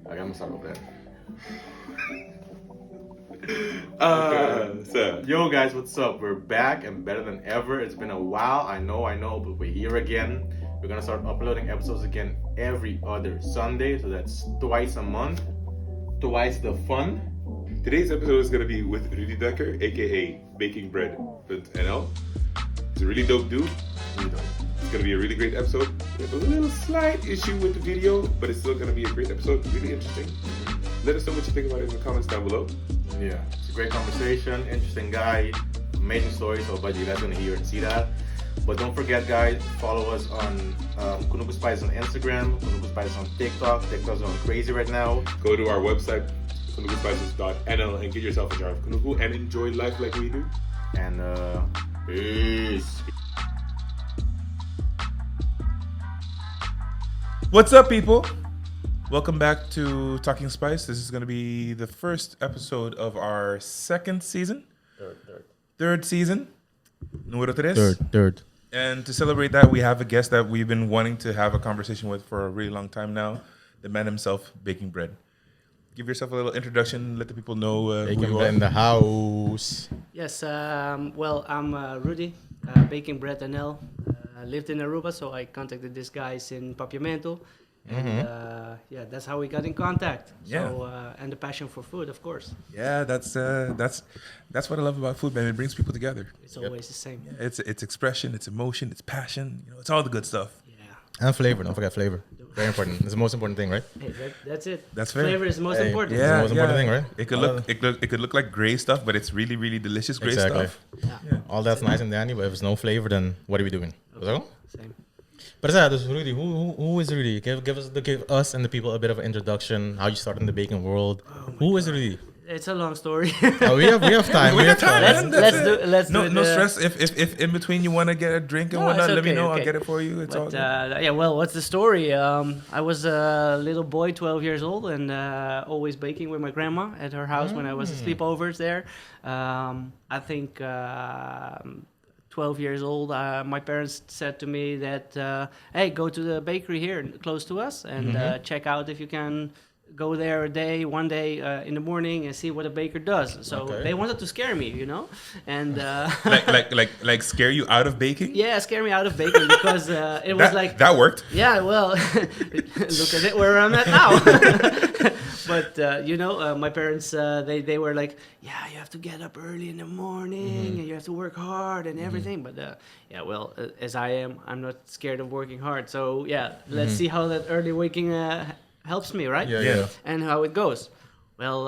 I'm gonna start over So, Yo guys, what's up? We're back and better than ever. It's been a while, I know, but we're here again. We're gonna start uploading episodes again every other Sunday, so that's twice a month. Twice the fun. today's episode is going to be with Rudy Dekker, aka Baking Bread.nl. He's a really dope dude. Really dope. It's going to be a really great episode. We have a little slight issue with the video, but it's still going to be a great episode. Really interesting. Let us know what you think about it in the comments down below. Yeah, it's a great conversation, interesting guy, amazing story, so but you guys gonna hear and see that. But don't forget guys, follow us on Kunuku Spice on Instagram, Kunuku Spice on TikTok. TikTok's going crazy right now. Go to our website, kunukuspices.nl, and get yourself a jar of Kunuku and enjoy life like we do. And peace. What's up, people? Welcome back to Talking Spice. This is going to be the first episode of our second season. Third season. Número tres. Third. And to celebrate that, we have a guest that we've been wanting to have a conversation with for a really long time now. The man himself, Baking Bread. Give yourself a little introduction. Let the people know who Baking you Bread are. in the house. Yes, well, I'm Rudy, Baking Bread NL. Lived in Aruba, so I contacted these guys in Papiamento. And yeah, that's how we got in contact. Yeah. So, and the passion for food, of course. Yeah, that's what I love about food, man. It brings people together. It's always the same. Yeah, it's expression, it's emotion, it's passion. You know, it's all the good stuff. Yeah. And flavor. Don't forget flavor. Very important. It's the most important thing, right? Hey, that's it. That's fair. Flavor is the most important. Yeah, the most important thing, right? It could look like gray stuff, but it's really, really delicious gray Exactly. stuff. Yeah. All that's nice and dandy, but if there's no flavor, then what are we doing? Okay. Same. But yeah, this is Rudy. Who is Rudy? Give us and the people a bit of an introduction. How you started in the baking world. Who is Rudy? It's a long story. Oh, we have time. We got time. let's do No it, stress. If in between you want to get a drink and No, whatnot, it's let me okay, know. okay. I'll get it for you. It's all But good. yeah, well, what's the story? I was a little boy, 12 years old, and always baking with my grandma at her house when I was sleepovers there. I think 12 years old, my parents said to me that, hey, go to the bakery here close to us and check out if you can go there one day in the morning and see what a baker does. So Okay. they wanted to scare me, and like scare you out of baking. yeah, scare me out of baking because it was like that worked. yeah, well, look at it where I'm at now. But my parents they were like, yeah, you have to get up early in the morning and you have to work hard and everything. But yeah, well, as I am, I'm not scared of working hard. So yeah, let's see how that early waking helps me, right? Yeah. And how it goes. Well,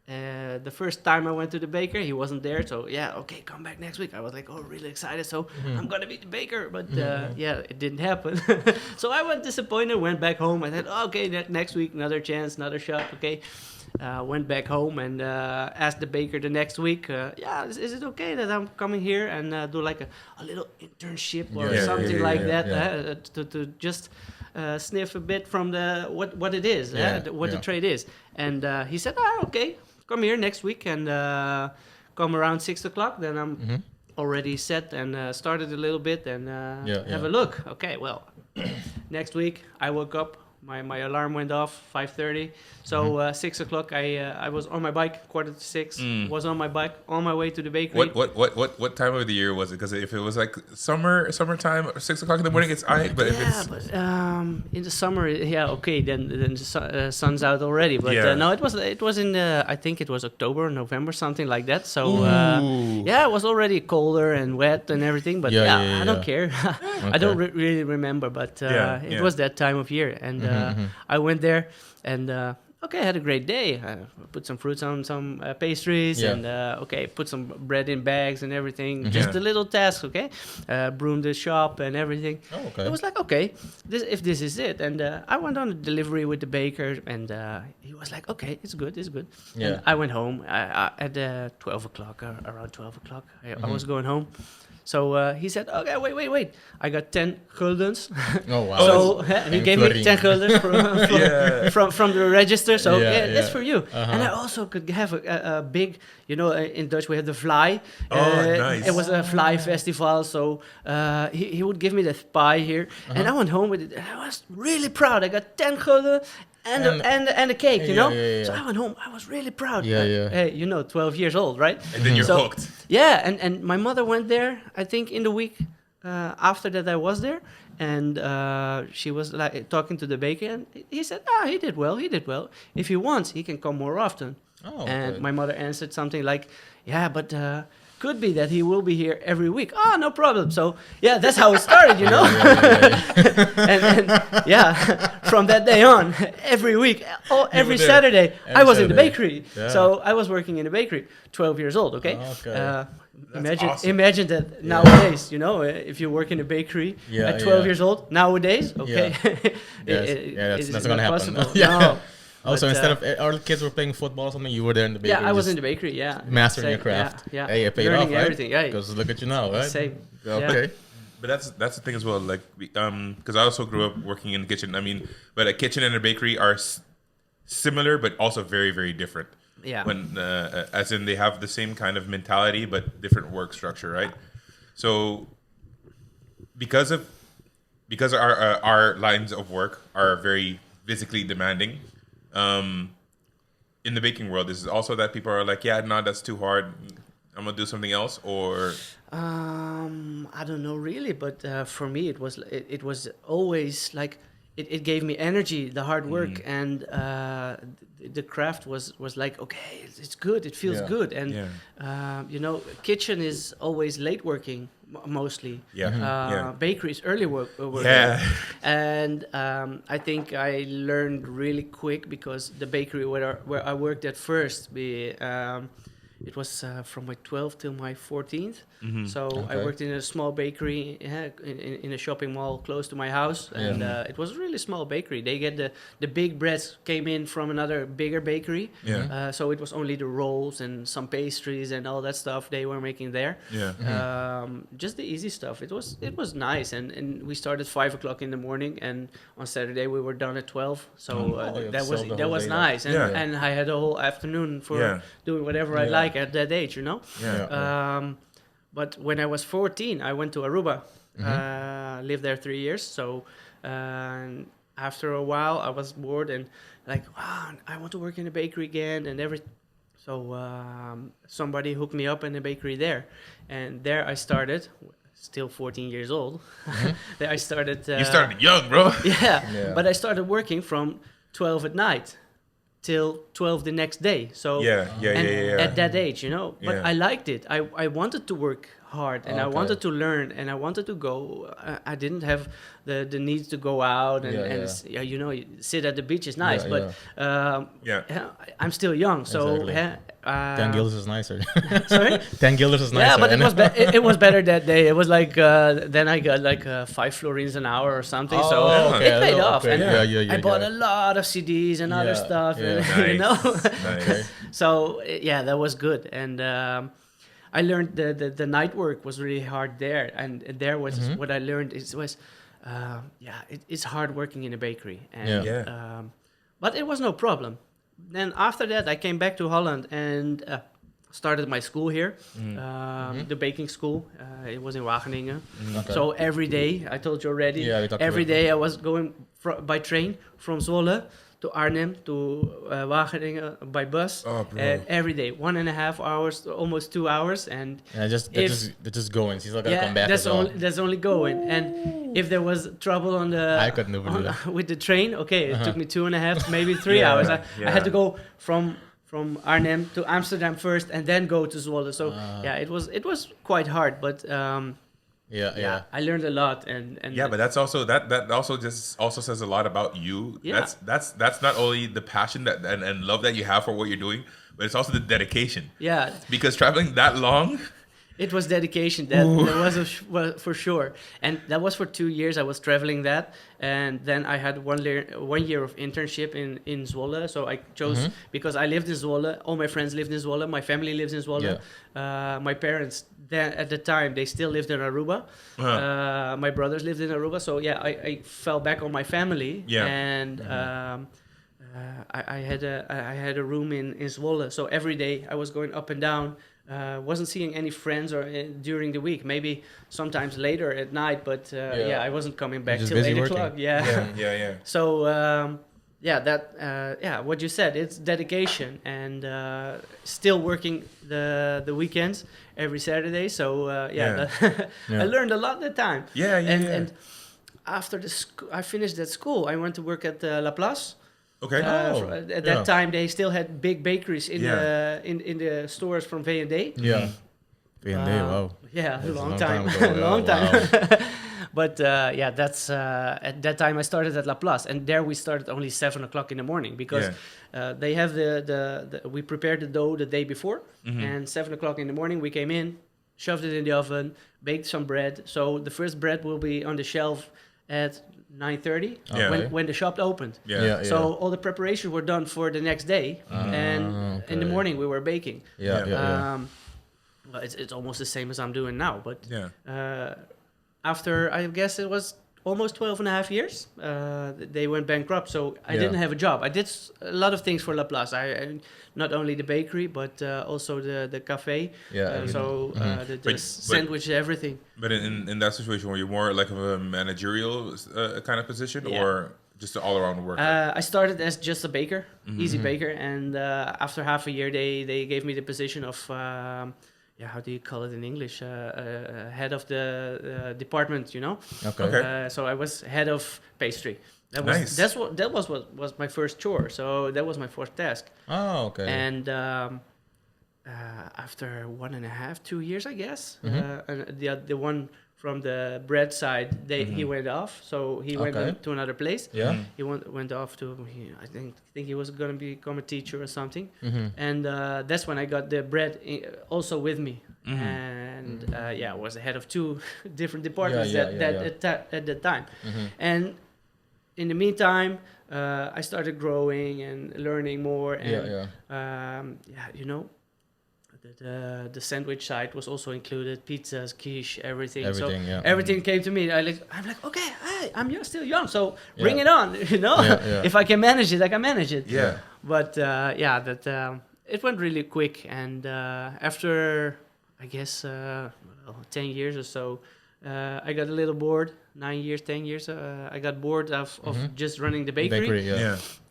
the first time I went to the baker, he wasn't there. So yeah, okay, come back next week. I was like, oh, really excited. So I'm gonna be the baker, but yeah, it didn't happen. So I was disappointed. Went back home. I said, oh, okay, next week, another chance, another shot. Okay. Went back home and asked the baker the next week, yeah, is it okay that I'm coming here and do like a little internship or something like that to just sniff a bit from the what it is, the trade is. And he said, okay, come here next week and come around 6 o'clock. Then I'm already set and started a little bit and have a look. Okay, well, next week I woke up. My alarm went off 5:30, so 6 o'clock I was on my bike, 5:45. Was on my bike on my way to the bakery. What time of the year was it? Because if it was like summertime or 6 o'clock in the morning, it's alright. But if it's in the summer, yeah, okay, then the sun's out already. But no, it was in I think it was October or November, something like that. So yeah, it was already colder and wet and everything. But I don't care. I don't really remember, but it was that time of year and. I went there and okay, I had a great day. I put some fruits on some pastries and put some bread in bags and everything. Just a little task, okay? Broomed the shop and everything. Oh, okay. It was like, okay, this is it. And I went on a delivery with the baker and he was like, okay, it's good. Yeah. And I went home at 12 o'clock, around 12 o'clock. I was going home. So he said, okay, wait. I got 10 guldens. Oh, wow. So he gave me 10 guldens from the register. So that's for you. And I also could have a big, in Dutch we have the fly. Nice. It was a fly festival. So he would give me the pie here. And I went home with it. And I was really proud. I got 10 gulden and the cake, you know. Yeah. So I went home. I was really proud. Yeah. Hey, 12 years old, right? And then you're So- hooked. Yeah, and my mother went there. I think in the week after that I was there, and she was like talking to the baker, and he said, he did well. If he wants, he can come more often. Oh, And okay. my mother answered something like, yeah, but could be that he will be here every week. Oh, no problem. So yeah, that's how it started, you know. and from that day on, every week, every were there. Saturday, I Every was in the Saturday. bakery. Yeah. So I was working in the bakery, 12 years old. Okay. Okay. awesome. Imagine that nowadays, if you work in a bakery Yeah, at 12 yeah. years old, nowadays, okay, Yes. That's gonna happen. possible. Yeah. No. Oh, so But, instead of our kids were playing football or something, you were there in the bakery. yeah, I was just in the bakery. Yeah, mastering your Same, craft. Yeah, Hey, it paid learning off, right? everything. Yeah, Because look at you now, right? same. Okay. But that's the thing as well. Like, because I also grew up working in the kitchen. I mean, but a kitchen and a bakery are similar, but also very, very different. Yeah. When, as in, they have the same kind of mentality, but different work structure, right? So, because our lines of work are very physically demanding, in the baking world, is it also that people are like, yeah, no, that's too hard. I'm gonna do something else, or I don't know really, but for me it was always like it gave me energy, the hard work, and the craft was like, okay, it's good, it feels Yeah. good, and kitchen is always late working mostly. yeah. Bakery is early work. Yeah. And I think I learned really quick because the bakery where I worked at first, it was from my 12th till my 14th. So I Okay. worked in a small bakery in a shopping mall close to my house, and it was a really small bakery. They get the big breads came in from another bigger bakery. Yeah. So it was only the rolls and some pastries and all that stuff they were making there. Yeah. Just the easy stuff. It was nice, and we started 5 o'clock in the morning, and on Saturday we were done at 12. So you that sold the was whole day nice, and, Yeah. and I had a whole afternoon for Yeah. doing whatever I Yeah. like at that age, you know. Yeah. But when I was 14, I went to Aruba. Lived there 3 years. So after a while, I was bored and like, wow, I want to work in a bakery again and everything. So somebody hooked me up in a bakery there, and there I started. Still 14 years old. There I started. You started young, bro. Yeah, but I started working from 12 at night till 12 the next day. So Yeah. at that age, you know. But Yeah. I liked it. I wanted to work hard, and I Okay. wanted to learn, and I wanted to go. I didn't have the need to go out and, you sit at the beach is nice, Yeah, but Yeah. I'm still young, so Exactly. 10 guilders is nicer. sorry. 10 guilders is nicer. Yeah, but and- it was better that day. It was like then I got like 5 florins an hour or something. So Oh, okay, it a paid little off. upgrade. And Yeah, I bought a lot of CDs and other Yeah, stuff, yeah. and, Nice. you know. Nice. So yeah, that was good, and I learned the night work was really hard there, and there was what I learned it's hard working in a bakery, and Yeah. but it was no problem. Then after that, I came back to Holland and started my school here, the baking school. It was in Wageningen. Okay. So every day, I told you already, Yeah, we talked every about day I was going by train from Zwolle to Arnhem to Wageningen by bus. Oh, bro. And every day, 1.5 hours, almost 2 hours. And Yeah, they're just going. He's not gonna come back. that's as well. that's only going. And if there was trouble on the I could never do that. with the train, okay, it took me 2.5, maybe 3 hours. I had to go from Arnhem to Amsterdam first, and then go to Zwolle. So it was quite hard, but Yeah. I learned a lot. And Yeah, but that's also that also says a lot about you. Yeah. That's not only the passion that and love that you have for what you're doing, but it's also the dedication. yeah, Because traveling that long, it was dedication. That was for sure, and that was for 2 years. I was traveling that, and then I had 1 year of internship in Zwolle. So I chose because I lived in Zwolle. All my friends lived in Zwolle. My family lives in Zwolle. My parents then at the time they still lived in Aruba. My brothers lived in Aruba. So yeah, I fell back on my family. Yeah. And I had a room in Zwolle. So every day I was going up and down. Wasn't seeing any friends or during the week. Maybe sometimes later at night, but I wasn't coming back Just till busy 8 working. o'clock. Yeah. yeah. So what you said, it's dedication and still working the weekends every Saturday. So Yeah. Yeah. I learned a lot at the time. Yeah, yeah, yeah. And after I finished that school, I went to work at La Place. Okay. At that time, they still had big bakeries in the stores from V&D. Yeah. V&D, wow. Yeah, That's a long time. ago, yeah, Long time. wow. But that's at that time I started at La Place, and there we started only 7 o'clock in the morning because they have the we prepared the dough the day before, and 7 o'clock in the morning we came in, shoved it in the oven, baked some bread. So the first bread will be on the shelf at 9:30 when the shop opened. Yeah. So all the preparations were done for the next day, and in the morning we were baking. Well, it's almost the same as I'm doing now, but after, I guess it was almost 12 and a half years, they went bankrupt, so I didn't have a job. I did a lot of things for La Place. I not only the bakery, but also the cafe. The sandwich, everything. But in that situation, were you more like a managerial kind of position, or just an all-around worker? I started as just a baker, easy baker, and after half a year, they gave me the position of... how do you call it in English? Head of the department, you know. Okay. So I was head of pastry. That was what was my first chore. So that was my first task. Oh, okay. And after 1.5, 2 years, I guess, and the one from the bread side, he went off. So he went to another place. Yeah. He went off to, I think he was going to become a teacher or something. And that's when I got the bread also with me. And I was the head of 2 different departments at that time. And in the meantime, I started growing and learning more. And you know, the sandwich side was also included, pizzas, quiche, everything. Everything came to me. I'm like, okay, I'm still young, so bring it on, you know. If I can manage it, I can manage it. Yeah. But it went really quick, and after I guess 10 years or so, I got a little bored. 9 years, 10 years, I got bored of just running the bakery.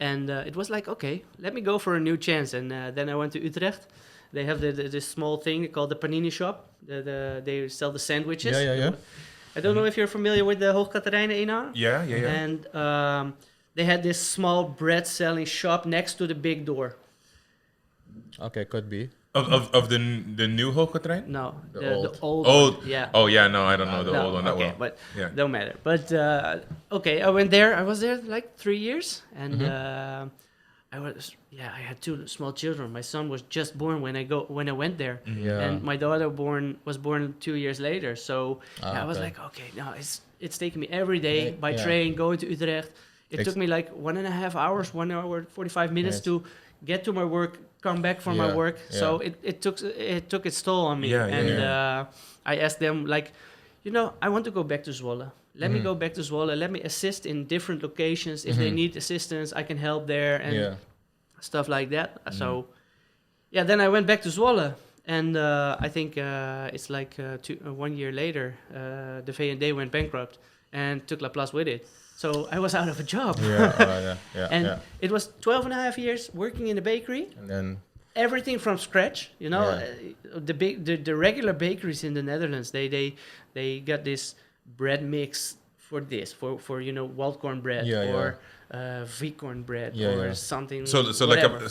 And it was like, okay, let me go for a new chance. And then I went to Utrecht. They have this small thing called the panini shop. They sell the sandwiches. I don't know if you're familiar with the Hoogkaterijnen Eenhaar. Yeah. And they had this small bread selling shop next to the big door. Okay, could be. Of the new Hoogkaterijnen? No, The the old Old. one. Yeah. Oh yeah, no, I don't know the old one that well. But Yeah. don't matter. But I went there. I was there like 3 years, and I had 2 small children. My son was just born when I went there, and my daughter was born 2 years later. So I was like, okay, now it's taking me every day by train going to Utrecht. It took me like 1.5 hours, 1 hour 45 minutes to get to my work, come back from my work. So it took its toll on me. I asked them, like, you know, I want to go back to Zwolle. Let me go back to Zwolle. Let me assist in different locations. If they need assistance, I can help there and stuff like that. So, then I went back to Zwolle. And I think it's like 1 year later, the V&D went bankrupt and took La Place with it. So I was out of a job. It was 12.5 years working in the bakery. And then everything from scratch, you know. The regular bakeries in the Netherlands, they got this bread mix for you know, wild corn bread or V-corn bread or something. So whatever.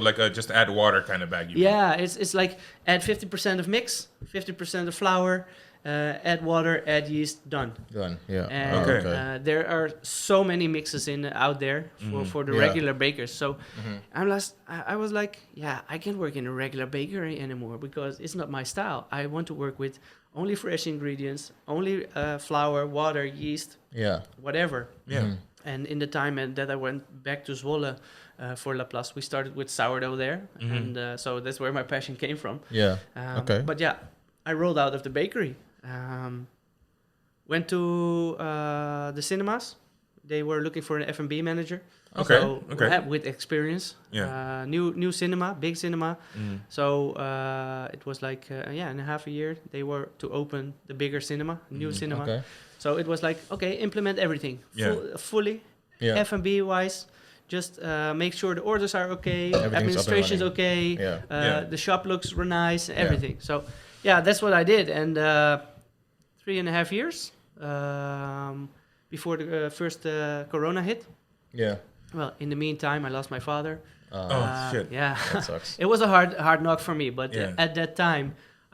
like a just add water kind of bag. It's like add 50% of mix, 50% of flour. Add water, add yeast, done. And there are so many mixes out there for the regular bakers. So I was like, I can't work in a regular bakery anymore because it's not my style. I want to work with only fresh ingredients, only flour, water, yeast, whatever. And in the time that I went back to Zwolle for La Place, we started with sourdough there, and so that's where my passion came from. But I rolled out of the bakery. Went to the cinemas. They were looking for an F&B manager. With experience. New cinema, big cinema. So it was like in a half a year they were to open the bigger cinema, new cinema. So it was like, okay, implement everything fully, F&B wise. just make sure the orders are okay, Everything's up and administration's running. okay, Yeah. the shop looks nice, everything. So yeah, that's what I did, and 3.5 years before the first Corona hit. Yeah. Well, in the meantime, I lost my father. Oh, shit. Yeah, That sucks. it was a hard knock for me, but Yeah. at that time,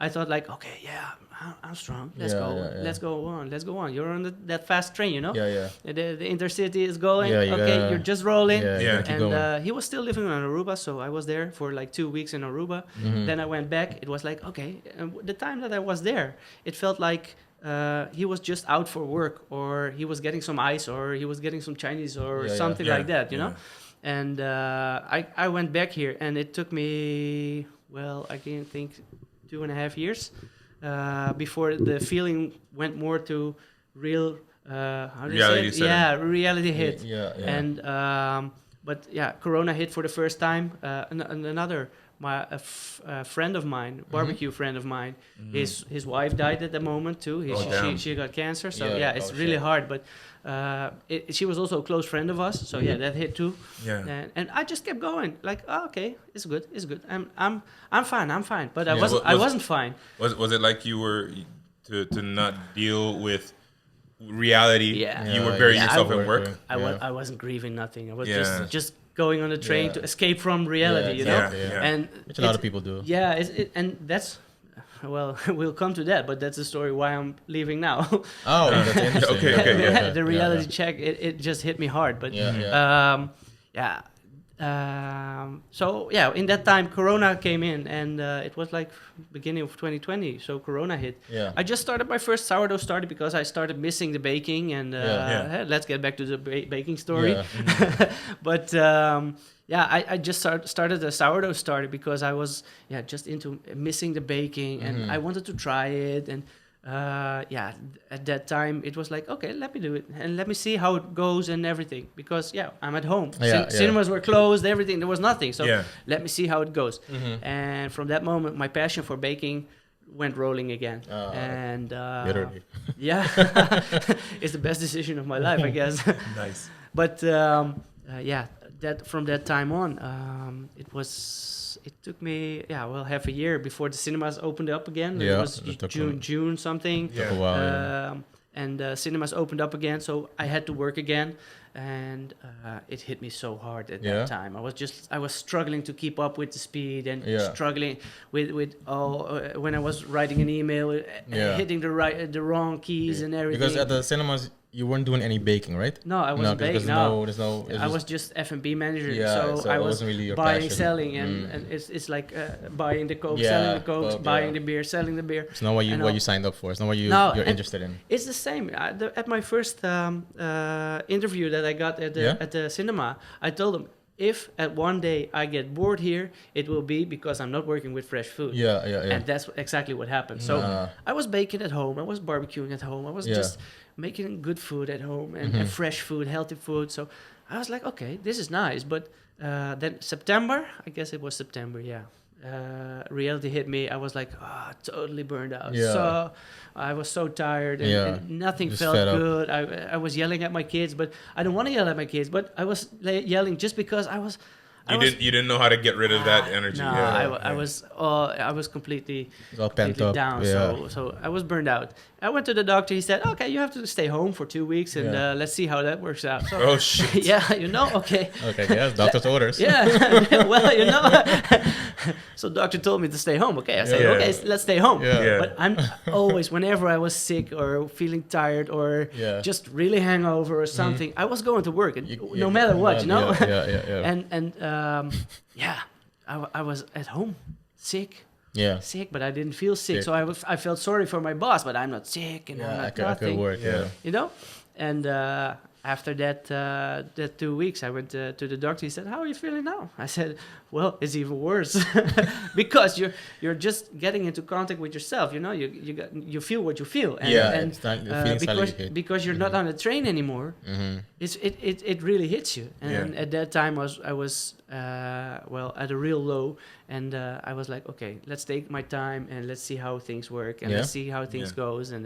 I thought like, okay, yeah, I'm strong. Let's Yeah, go. yeah. Let's go on. You're on that fast train, you know. Yeah. The intercity is going. Yeah, you okay, gotta- you're just rolling. Yeah. Yeah. Keep going. And he was still living on Aruba, so I was there for like 2 weeks in Aruba. Mhm. Then I went back. It was like, okay, the time that I was there, it felt like he was just out for work, or he was getting some ice, or he was getting some Chinese, or Yeah, something yeah. like that, you Yeah. know. And I went back here, and it took me, well, I can think 2.5 years before the feeling went more to real, how do you say Reality it? set in. Yeah, reality hit. Yeah. And but yeah, Corona hit for the first time. Another a friend of mine, barbecue friend of mine, his wife died at the moment too. Oh, damn. She got cancer, so Yeah, yeah, it's oh, really shit. hard. But she was also a close friend of us, so yeah, that hit too. Yeah. And I just kept going, like, oh, okay, it's good. I'm fine. But I Yeah. wasn't. Was- I wasn't fine. Was it like you were to not deal with reality? Yeah. You were Yeah, burying yeah, yourself I in work. I wasn't grieving nothing. I was Yeah. just going on the train Yeah. to escape from reality, Yeah, you know. Yeah. Yeah. And Which a lot it's- of people do. Yeah, and that's, well, we'll come to that, but that's the story why I'm leaving now. Oh, that's interesting. Okay, yeah. The reality check, it just hit me hard. But so yeah, in that time, Corona came in, and it was like beginning of 2020. So Corona hit. Yeah. I just started my first sourdough starter because I started missing the baking, and Yeah. hey, let's get back to the baking story. Yeah. But I just started a sourdough starter because I was just into missing the baking, and I wanted to try it. And at that time it was like, okay, let me do it and let me see how it goes and everything, because I'm at home. Cinemas were closed, everything, there was nothing. So Yeah. let me see how it goes. And from that moment, my passion for baking went rolling again. And Literally. yeah, it's the best decision of my life, I guess. Nice. But that from that time on, it took me half a year before the cinemas opened up again. Yeah, It was it took June something. Yeah. Took a while, yeah. And cinemas opened up again, so I had to work again, and it hit me so hard at Yeah. that time. I was struggling to keep up with the speed, and Yeah. struggling with when I was writing an email, hitting the wrong keys and everything. Because at the cinemas, you weren't doing any baking, right? No, I wasn't baking. There's no. I was just F&B manager, Yeah, so I it was wasn't really your buying, passion. selling, and it's like buying the coke, Yeah, selling the coke, Coke, buying yeah. the beer, selling the beer. It's not what And you all. signed up for. It's not what you're and interested in. It's the same. At my first interview that I got at the cinema, I told them, if at one day I get bored here, it will be because I'm not working with fresh food. Yeah. And that's exactly what happened. So I was baking at home. I was barbecuing at home. I was just making good food at home and fresh food, healthy food. So I was like, okay, this is nice. But then September, I guess it was September, reality hit me. I was like, totally burned out. Yeah. So I was so tired, and nothing Just felt fed up. good. I was yelling at my kids, but I don't want to yell at my kids. But I was yelling just because I was. You didn't know how to get rid of that energy. No, Yeah. I was completely It's all pent up. down. Yeah. So I was burned out. I went to the doctor. He said, "Okay, you have to stay home for 2 weeks, and let's see how that works out." So, Oh shit. okay. Okay, yeah, doctor's orders. Yeah, well, so doctor told me to stay home. Okay, I said, Yeah. okay, let's stay home. Yeah. Yeah. But I'm always, whenever I was sick or feeling tired or just really hangover or something, I was going to work, and no matter what, Yeah. And I was at home, sick, but I didn't feel sick. Sick. So I felt sorry for my boss, but I'm not sick and I'm I not could nothing. work. Yeah. And after that 2 weeks, I went to the doctor. He said, "How are you feeling now?" I said, "Well, it's even worse because you're just getting into contact with yourself. You feel what you feel, and it's not, the feelings because hit. because you're not on a train anymore, it really hits you. And at that time, I was at a real low, and I was like, okay, let's take my time and let's see how things work and let's see how things goes. And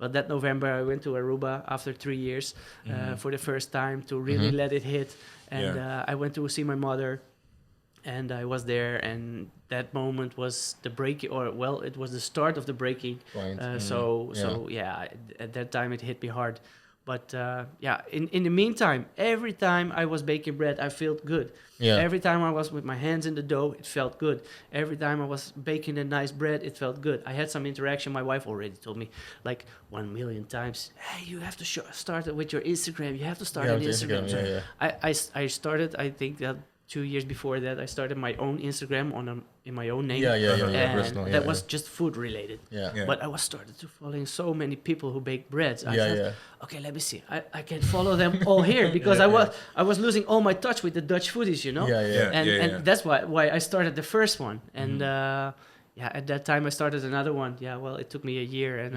Well, that November I went to Aruba after 3 years for the first time to really let it hit. And I went to see my mother, and I was there, and that moment was the breaking, it was the start of the breaking. So at that time it hit me hard. But in the meantime, every time I was baking bread, I felt good. Yeah. Every time I was with my hands in the dough, it felt good. Every time I was baking a nice bread, it felt good. I had some interaction. My wife already told me like 1 million times, hey, you have to start it with your Instagram. You have to start an Instagram. I started, I think that 2 years before that, I started my own Instagram in my own name. And that was just food related. But I was started to following so many people who bake breads. I thought, okay, let me see. I can follow them all here because I was losing all my touch with the Dutch foodies, you know. And that's why I started the first one. And at that time I started another one. Yeah, well, it took me a year, and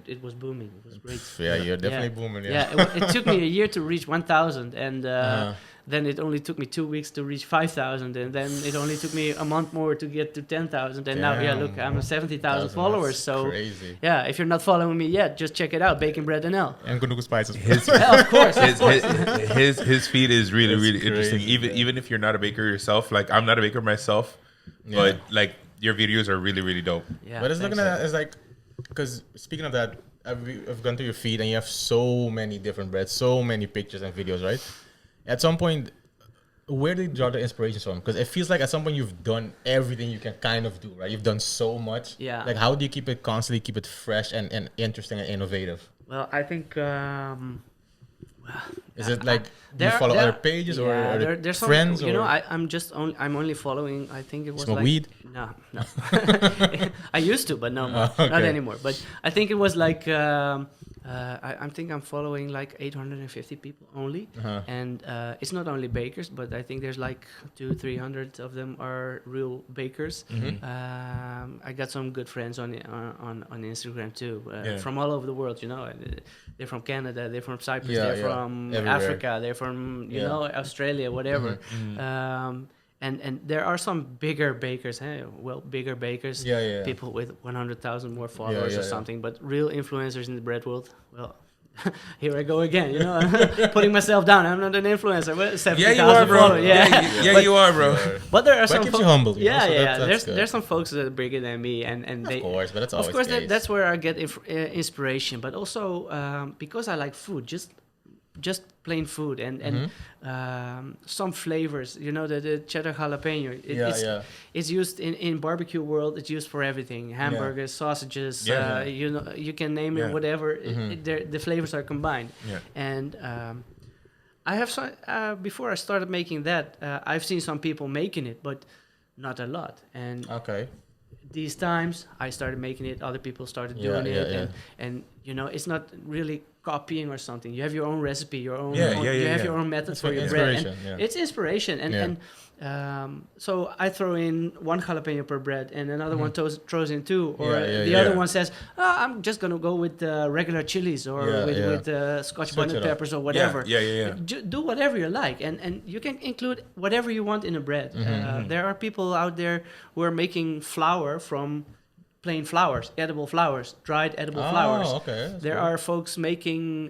it was booming. It was great. Yeah, you're definitely booming. It took me a year to reach 1,000, and then it only took me 2 weeks to reach 5,000, and then it only took me a month more to get to 10,000, and now look, I'm 70,000 followers. So crazy. if you're not following me yet, just check it out, Baking Bread NL. And Kunuku Spices. Of course. His feed is really It's interesting. crazy, Even if you're not a baker yourself, like I'm not a baker myself, but like your videos are really dope. Yeah, but it's looking at it's like, because speaking of that, I've gone through your feed and you have so many different breads, so many pictures and videos, right? At some point, where did you draw the inspiration from? Because it feels like at some point you've done everything you can kind of do, right? You've done so much. Yeah. Like, how do you constantly keep it fresh and interesting and innovative? Well, I think... Is it like you follow other pages or there's some, friends? You know, I'm only following. I think it was Smoke like weed? No. I used to, but no more, okay. not anymore. But I think it was like I think I'm following like 850 people only, and it's not only bakers, but I think there's like 200-300 of them are real bakers. I got some good friends on Instagram too, from all over the world. You know, they're from Canada, they're from Cyprus, they're from everywhere. Africa, they're from Australia, whatever. And there are some bigger bakers, bigger bakers, people with 100,000 more followers or something, but real influencers in the bread world, well, here I go again, you know, putting myself down. I'm not an influencer. 70,000 you are, bro. followers. But, you are, bro. But there are But some it keeps you humble. You know, so that's good. There's some folks that are bigger than me, and they, of course, but that's always of course, the case. that's where I get inspiration. But also because I like food, just plain food and some flavors. You know, the cheddar jalapeno. It's used in barbecue world. It's used for everything: hamburgers, sausages. You know, you can name it whatever. The flavors are combined. And I have some, before I started making that, I've seen some people making it, but not a lot. And these times I started making it, other people started doing it, and you know, it's not really copying or something. You have your own recipe, your own, you have your own methods for your bread. And it's inspiration, and so I throw in 1 jalapeno per bread, and another one throws in 2, or the other one says, I'm just gonna go with regular chilies or with Scotch bonnet peppers or whatever. Do whatever you like, and you can include whatever you want in a bread. There are people out there who are making flour from plain flowers, edible flowers, dried edible flowers. There are folks making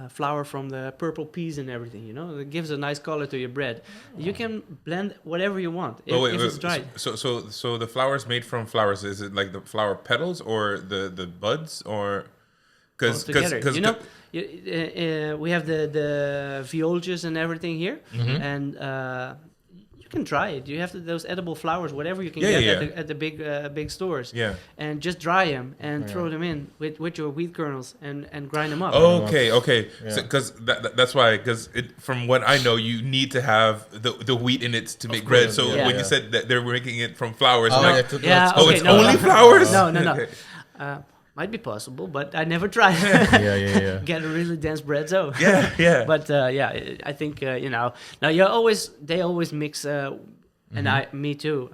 flour from the purple peas and everything, you know. It gives a nice color to your bread. You can blend whatever you want if it's dried. So the flour is made from flowers. Is it like the flower petals or the buds, or because you know, we have the violges and everything here, and you can dry it. You have those edible flowers, whatever you can get at the big stores. And just dry them and throw them in with your wheat kernels and grind them up. Okay. So, because that's why. Because from what I know, you need to have the wheat in it to make bread. So when you said that they're making it from flowers, it's only flowers. No. Might be possible, but I never tried. Get a really dense bread dough. But I think you know. Now they always mix, and me too.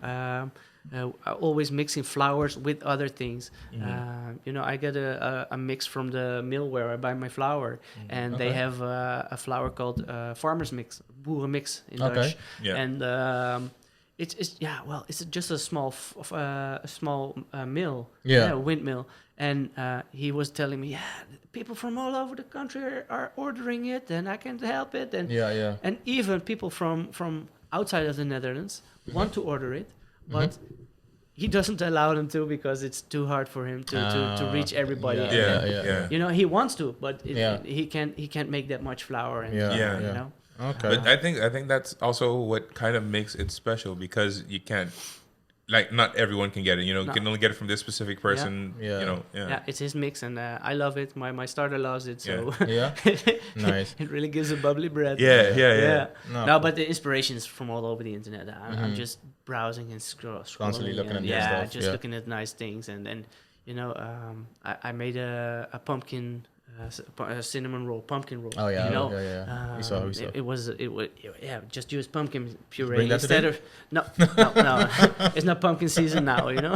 Always mixing flours with other things. You know, I get a mix from the mill where I buy my flour, and they have a flour called farmer's mix, boerenmix in Dutch, and it's well, it's just a small mill, Yeah. windmill, and he was telling me, people from all over the country are ordering it, and I can't help it, and Yeah. and even people from outside of the Netherlands want to order it, but he doesn't allow them to because it's too hard for him to reach everybody. Yeah. You know, he wants to, but Yeah. he can't make that much flour. And, Yeah. you know. Okay. But I think that's also what kind of makes it special because you can't, like, not everyone can get it. You know, you No. can only get it from this specific person. Yeah. You know, Yeah, it's his mix, and I love it. My starter loves it, so Yeah. Nice. it really gives a bubbly bread. Yeah. No, but the inspiration's from all over the internet. I'm just browsing and scrolling. Constantly looking and, at new stuff, just yeah. looking at nice things, and you know, I made a pumpkin. A cinnamon roll, pumpkin roll. Oh yeah. you know, Yeah. We saw. It was just use pumpkin puree Bring that instead today? of no. It's not pumpkin season now, you know.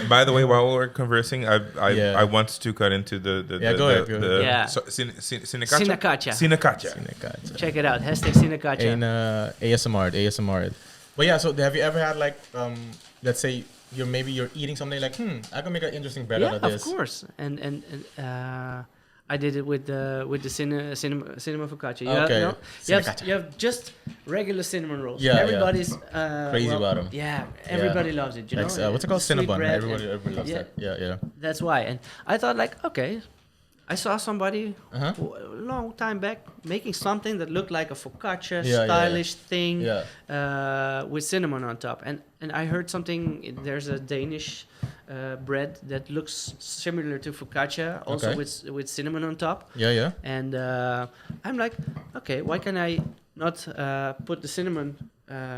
By the way, while we're conversing, I Yeah. want to cut into the go ahead, go ahead. Yeah. Sinakacha. Sinakacha. Check it out. #Sinakacha. And ASMR. But yeah, so have you ever had like let's say you're eating something like I can make an interesting bread out of this. Of course. And I did it with the cinnamon focaccia. Okay. You have just regular cinnamon rolls. Yeah, Everybody's Crazy about 'em. Yeah, everybody loves it. You Like, know, what's it called? Sweet Cinnabon. bread Everybody loves yeah. that. Yeah. That's why. And I thought like, okay, I saw somebody Uh-huh. a long time back making something that looked like a focaccia Yeah, stylish thing Yeah. with cinnamon on top. And I heard something. There's a Danish bread that looks similar to focaccia, also Okay. with cinnamon on top. Yeah. And I'm like, okay, why can I not put the cinnamon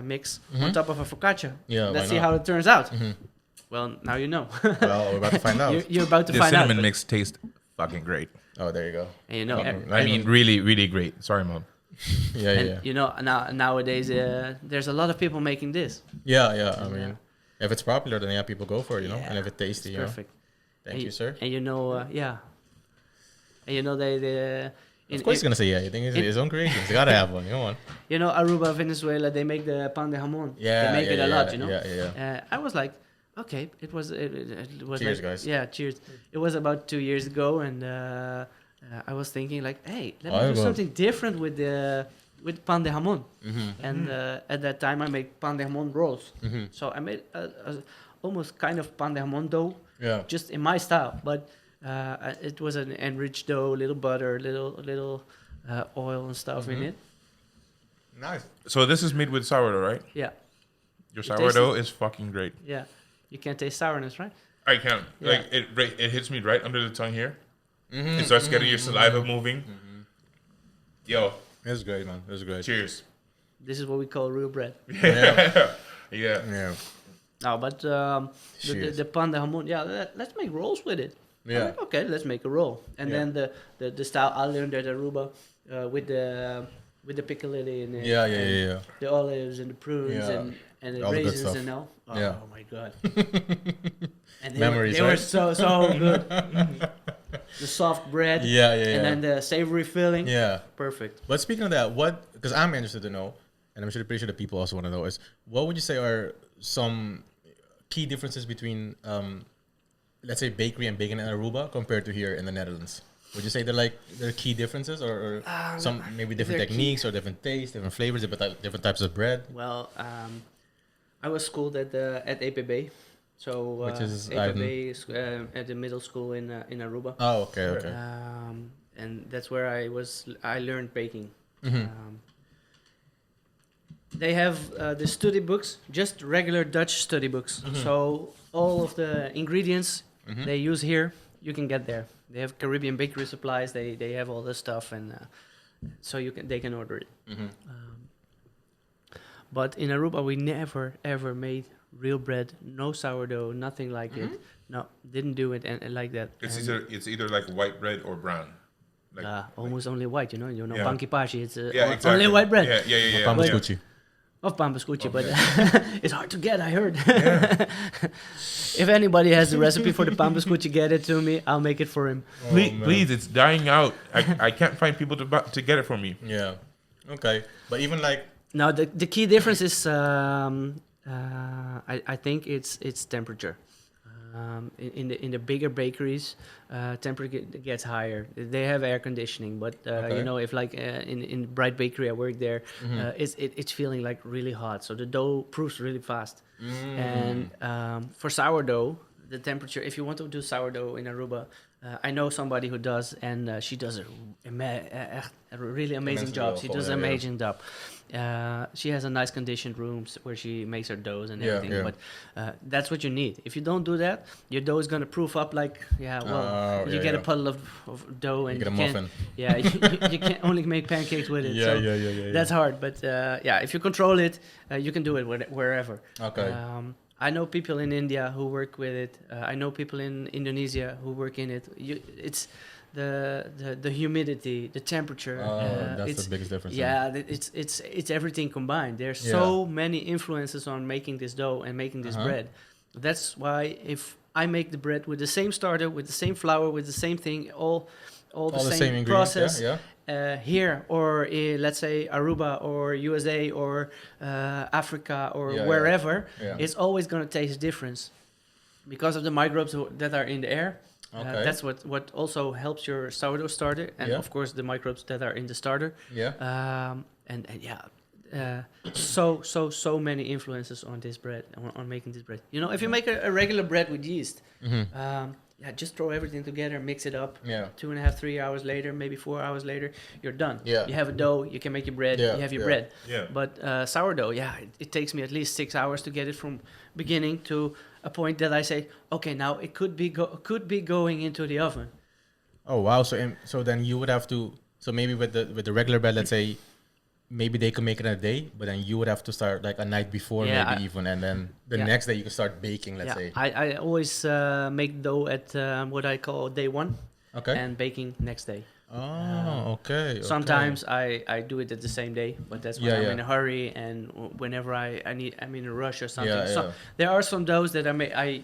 mix on top of a focaccia? Yeah, Let's why see not? how it turns out. Mhm. Well, now you know. Well, we're about to find out. You're about to The find out. cinnamon but- mix tastes fucking great. Oh, there you go. And you know, Okay. I mean, really, really great. Sorry, mom. and you know, nowadays there's a lot of people making this. Yeah. I mean, if it's popular, then people go for it, you know. And if it's tasty, It's you know. perfect. Thank and you, sir. And you know, and you know they Of course, he's gonna say yeah. You think it's his own creations? You gotta have one. Come on. you know, Aruba, Venezuela, they make the pan de jamon. Yeah, they make it a lot, you know. Yeah. I was like, okay, it was Cheers, like, guys. Yeah, cheers. It was about 2 years ago, and I was thinking like, hey, let me do something different with pan de jamon. And at that time, I made pan de jamon rolls. So I made a almost kind of pan de jamon dough, Yeah. just in my style, but it was an enriched dough, little butter, little oil and stuff in it. Nice. So this is made with sourdough, right? Yeah, Your You taste sourdough is fucking great. yeah. You can't taste sourness, right? I can't. Yeah. Like it hits me right under the tongue here. It starts getting your saliva moving. Yo, It was great, man. It was great. cheers. This is what we call real bread. Yeah. Yeah. No, but Cheers. the pan de jamon, yeah, let's make rolls with it. I'm Yeah. like, okay, let's make a roll. And Yeah. then the style I learned at Aruba with the piccalilli and Yeah. the olives and the prunes Yeah. and the All the good raisins stuff. and all. Oh, Yeah. my god. And Memories, they were right? so good. The soft bread. Yeah. And then the savory filling. Yeah. Perfect. But speaking of that, because I'm interested to know, and I'm pretty sure the people also want to know, is what would you say are some key differences between, let's say, bakery and baking in Aruba compared to here in the Netherlands? Would you say there are key differences, or some maybe different they're key. techniques, or different tastes, different flavors, different types of bread? Well, I was schooled at APB. So Which is, APB is at the middle school in Aruba. Oh, okay. And that's where I learned baking. Mhm. They have the study books, just regular Dutch study books. So all of the ingredients they use here, you can get there. They have Caribbean bakery supplies. They have all this stuff, and so they can order it. But in Aruba, we never ever made real bread, no sourdough, nothing like it. No, didn't do it and like that. It's either like white bread or brown. Like, almost only white, you know. Yeah. Panky pashi, it's exactly. only white bread. Yeah. Pambascucci. Of Pambascucci, but it's hard to get, I heard. If anybody has the recipe for the Pambascucci, get it to me. I'll make it for him. Please, it's dying out. I can't find people to get it for me. Yeah. Okay. But even like Now, the key difference is I think it's temperature. In the bigger bakeries, temperature gets higher. They have air conditioning, but Okay. you know, if like in Bright Bakery I work there, it's feeling like really hot, so the dough proofs really fast. And for sourdough, the temperature, if you want to do sourdough in Aruba, I know somebody who does, and she does a really amazing job. She does an amazing job. She has a nice conditioned rooms where she makes her doughs and everything. yeah. But that's what you need. If you don't do that, your dough is gonna proof up like you get a puddle of dough and You get a can't- muffin. Yeah, you can only make pancakes with it. So yeah. that's hard. But if you control it, you can do it wherever. Okay. I know people in India who work with it. I know people in Indonesia who work in it. It's the humidity, the temperature. That's it's the biggest difference. yeah, it's everything combined. There's so many influences on making this dough and making this bread. That's why if I make the bread with the same starter, with the same flour, with the same thing, all the same ingredients, process. Yeah. Here or in, let's say Aruba or USA or Africa or Yeah, wherever, yeah. it's always going to taste different because of the microbes that are in the air. Okay. That's what also helps your sourdough starter, and Yeah. of course the microbes that are in the starter. Yeah. So many influences on this bread, on making this bread. You know, if you make a regular bread with yeast, just throw everything together, mix it up. Yeah. 2.5, 3 hours later, maybe 4 hours later, you're done. Yeah. You have a dough, you can make your bread, Yeah, you have your yeah. bread. Yeah. But sourdough, it takes me at least 6 hours to get it from beginning to a point that I say, okay, now it could be going into the oven. Oh wow! So then you would have to. So maybe with the regular bread, let's say, maybe they can make it in a day, but then you would have to start like a night before, Yeah, maybe even, and then the yeah. next day you can start baking. Let's say. I always make dough at what I call day one Okay. and baking next day. Oh, okay. Sometimes I do it at the same day, but that's when Yeah, I'm yeah. in a hurry and whenever I'm in a rush or something. Yeah, So yeah. there are some doughs that I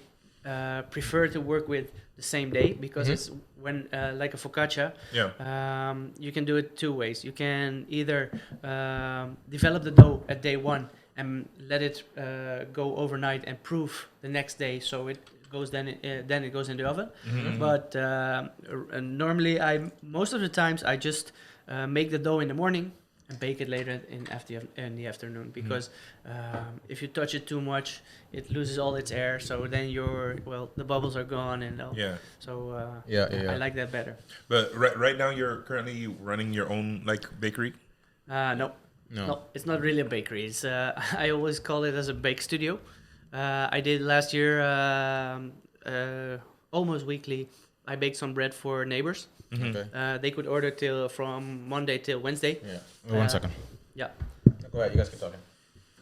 prefer to work with the same day because Mm-hmm. it's when like a focaccia. Yeah. You can do it two ways. You can either develop the dough at day one and let it go overnight and proof the next day, so it goes then it goes in the oven. But normally most of the times I just make the dough in the morning and bake it later in the afternoon because if you touch it too much, it loses all its air. So then the bubbles are gone and Yeah. so Yeah. I like that better. But right now you're currently running your own like bakery. No, it's not really a bakery. It's I always call it as a bake studio. I did last year almost weekly. I baked some bread for neighbors. Okay. They could order from Monday till Wednesday. Yeah. One second. Yeah, Go ahead. You guys keep talking.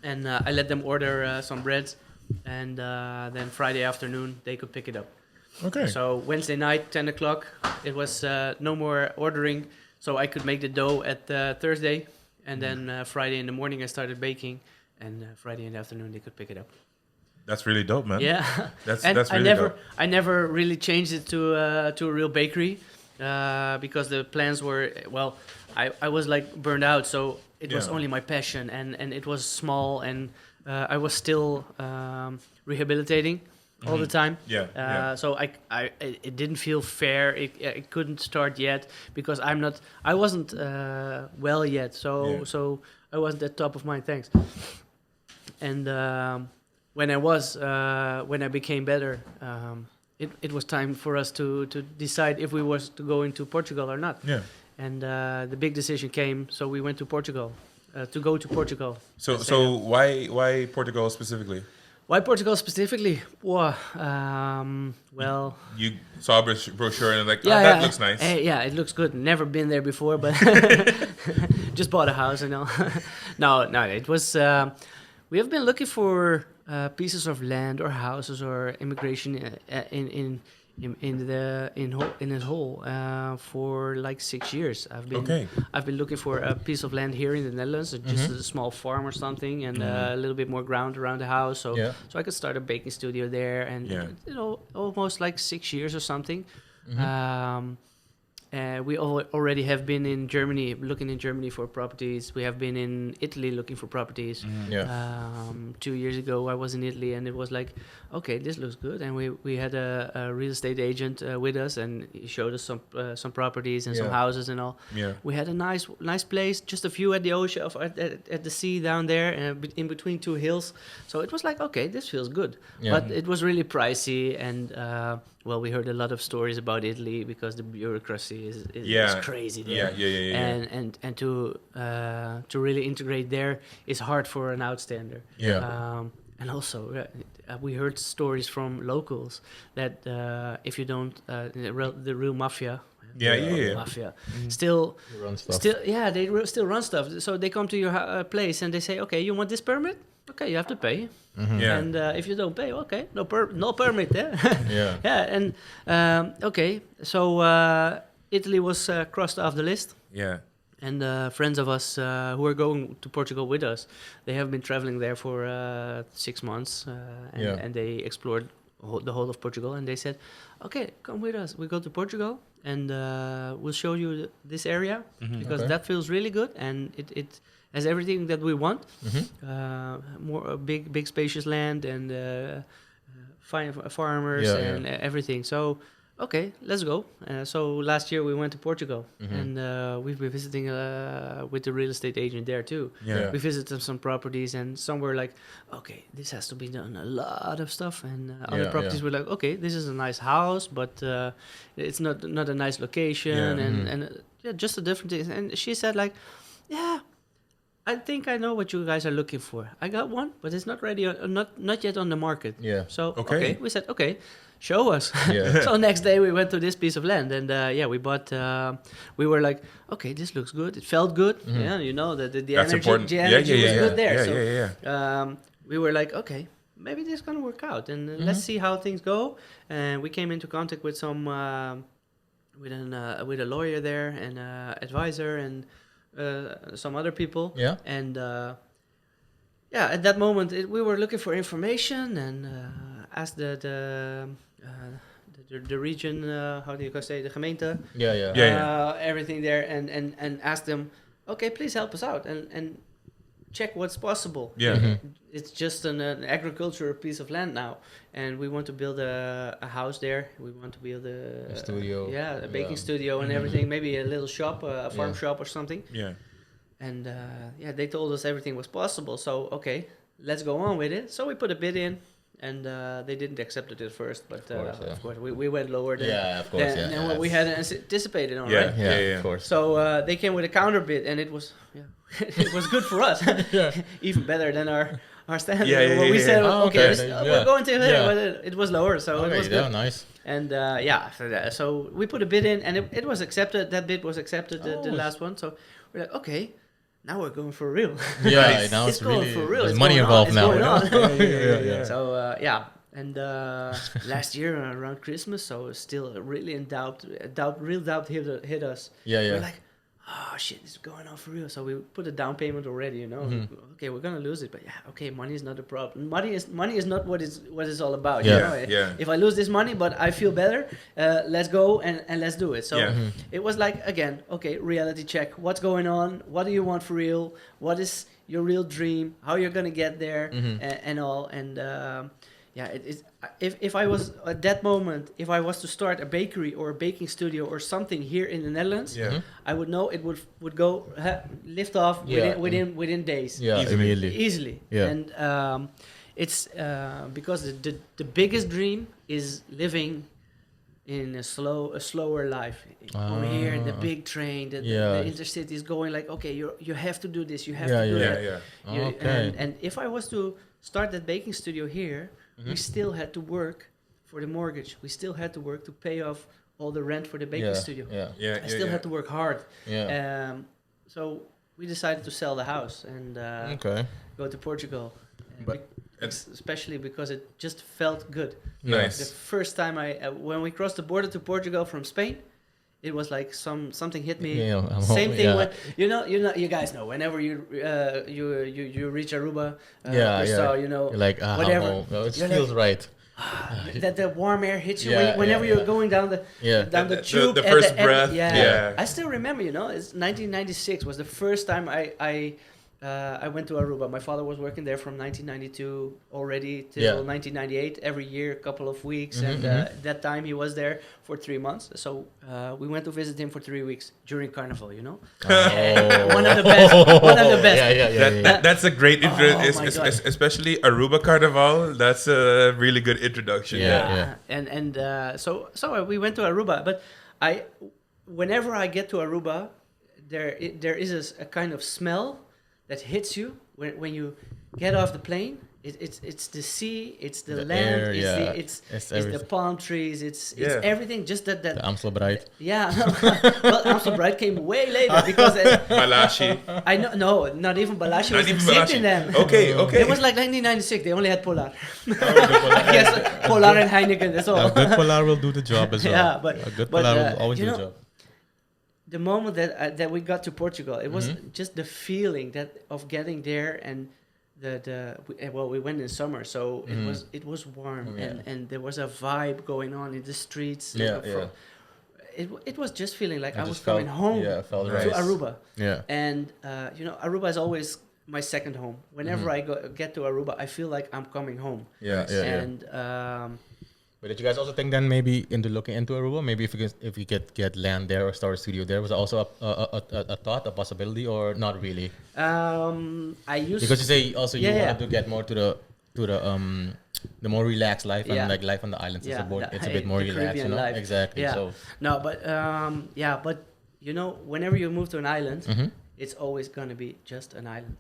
and I let them order some breads, and then Friday afternoon they could pick it up. Okay. So Wednesday night, 10 o'clock, it was no more ordering, so I could make the dough at Thursday, and then Friday in the morning I started baking, and Friday in the afternoon they could pick it up. That's really dope, man. Yeah, That's and really dope. I never really changed it to a real bakery because the plans were I was like burned out, so it was Yeah. only my passion, and it was small, and I was still rehabilitating all the time. Yeah. So it didn't feel fair. It couldn't start yet because I wasn't well yet. So I wasn't at top of mind. Thanks. And when I became better, it was time for us to decide if we was to go into Portugal or not. Yeah. And the big decision came, so we went to Portugal. To go to Portugal. So why Portugal specifically? Why Portugal specifically? Well, You saw a brochure and like, yeah, that looks nice. Yeah, it looks good. Never been there before, but just bought a house, you know. No, it was. We have been looking for pieces of land or houses or immigration in a whole for like 6 years. I've been looking for a piece of land here in the Netherlands, just a small farm or something, and a little bit more ground around the house, so I could start a baking studio there, and almost like 6 years or something. We already have been in Germany, looking in Germany for properties. We have been in Italy looking for properties. Yeah. 2 years ago, I was in Italy, and it was like, okay, this looks good. And we had a real estate agent with us, and he showed us some properties and some Yeah. houses and all. Yeah. We had a nice place, just a view at the ocean, at the sea down there, in between two hills. So it was like, okay, this feels good. Yeah. But it was really pricey, and well, we heard a lot of stories about Italy because the bureaucracy is crazy there. Yeah. And to really integrate there is hard for an outstander. Yeah. And also, we heard stories from locals that if you don't, the real mafia. Yeah. Mafia. Still, You run stuff. they still run stuff. So they come to your place and they say, okay, you want this permit? Okay, you have to pay. Yeah. And if you don't pay, okay, no permit. Yeah. Yeah. Yeah. And okay, so Italy was crossed off the list. Yeah. And friends of us who are going to Portugal with us, they have been traveling there for 6 months, and they explored the whole of Portugal. And they said, "Okay, come with us. We go to Portugal, and we'll show you this area because that feels really good, and it has everything that we want. More big spacious land and fine farmers and everything. So." Okay, let's go. So last year we went to Portugal, and we've been visiting with the real estate agent there too. Yeah. We visited some properties, and some were like, "Okay, this has to be done a lot of stuff," and other properties were like, "Okay, this is a nice house, but it's not a nice location, and just a different thing." And she said like, "Yeah, I think I know what you guys are looking for. I got one, but it's not ready, not yet on the market." Yeah. So Okay. we said, okay, show us. Yeah. So next day we went to this piece of land, and we bought. We were like, okay, this looks good. It felt good. Yeah, you know that the That's energy, important. the energy was good there. Yeah. So we were like, okay, maybe this is gonna work out, and let's see how things go. And we came into contact with some with a lawyer there and advisor and some other people. Yeah. And at that moment we were looking for information and asked the region, how do you say, the gemeente, everything there, and asked them, okay, please help us out and check what's possible. Yeah. It's just an agricultural piece of land now, and we want to build a house there. We want to build a studio. a baking studio and everything. Maybe a little shop, a farm shop or something. Yeah. And they told us everything was possible. So okay, let's go on with it. So we put a bid in, and they didn't accept it at first, but of course we went lower than, than what we had anticipated on. Right? Yeah, of course. So they came with a counter bid, and it was it was good for us. Even better than our standard. What we said, we're going to hit, but it was lower, so it was good. Yeah, nice. And after that, so we put a bid in, and it was accepted. That bid was accepted, the last one. So we're like, okay, now we're going for real. Yeah, now it's going really, for real. there's It's money going on. involved It's now. going on. Yeah. So and last year around Christmas, so still really in doubt. Real doubt hit us. Yeah. We're like, oh shit, this is going on for real. So we put a down payment already, you know. Okay, we're gonna lose it, but okay, money is not a problem. Money is not what it's all about. Yeah. You know? If I lose this money, but I feel better, let's go and let's do it. So it was like, again, okay, reality check. What's going on? What do you want for real? What is your real dream? How you're gonna get there and all. And if I was at that moment, if I was to start a bakery or a baking studio or something here in the Netherlands, I would know it would go lift off within days. Yeah, Easily. Yeah. And it's because the biggest dream is living in a slower life. Over here, the big train, the intercity is going like, okay, you have to do this, you have to do that. Yeah. And if I was to start that baking studio here, we still had to work for the mortgage. We still had to work to pay off all the rent for the baking studio. I still had to work hard. So we decided to sell the house and go to Portugal. Especially because it just felt good. Nice. The first time when we crossed the border to Portugal from Spain, it was like something hit me. Same thing when you guys know whenever you reach Aruba, so you know you're like whatever. it feels right. that the warm air hits you Yeah, whenever yeah, you're going down the down the The tube. the at first at breath, yeah. I still remember. It's 1996 was the first time I went to Aruba. My father was working there from 1992 already till 1998. Every year, a couple of weeks, and that time he was there for 3 months. So we went to visit him for 3 weeks during Carnival. One of the best. One of the best. That's a great intro, Oh, my God. especially Aruba Carnival. That's a really good introduction. Yeah. And so we went to Aruba, but whenever I get to Aruba, there is a kind of smell that hits you when you get off the plane. It's the sea, it's the land, air, it's the everything. palm trees, it's everything. Just that. The Amstelbright. Yeah. Well, Amstel Bright came way later because Balashi. I know. No, not even Balashi Not was even existing Balashi. then. Okay. It was like 1996. They only had Polar. Yes, Polar and Heineken. That's all. A good Polar will do the job as well. Yeah, but a good but, Polar will always you do know, the job. The moment that we got to Portugal, it was just the feeling of getting there, and we went in summer, so it was warm, and there was a vibe going on in the streets. It was just feeling like I was coming home felt to right. Aruba. Yeah. And Aruba is always my second home. Whenever I get to Aruba, I feel like I'm coming home. And But did you guys also think then maybe into looking into Aruba? Maybe if you get land there or start a studio there, was it also a thought, a possibility, or not really? I used Because you say also you Yeah, wanted to get more to the more relaxed life and like life on the islands. Yeah, It's a bit more the relaxed, Caribbean life. Exactly. Yeah. So No, but whenever you move to an island, it's always gonna be just an island.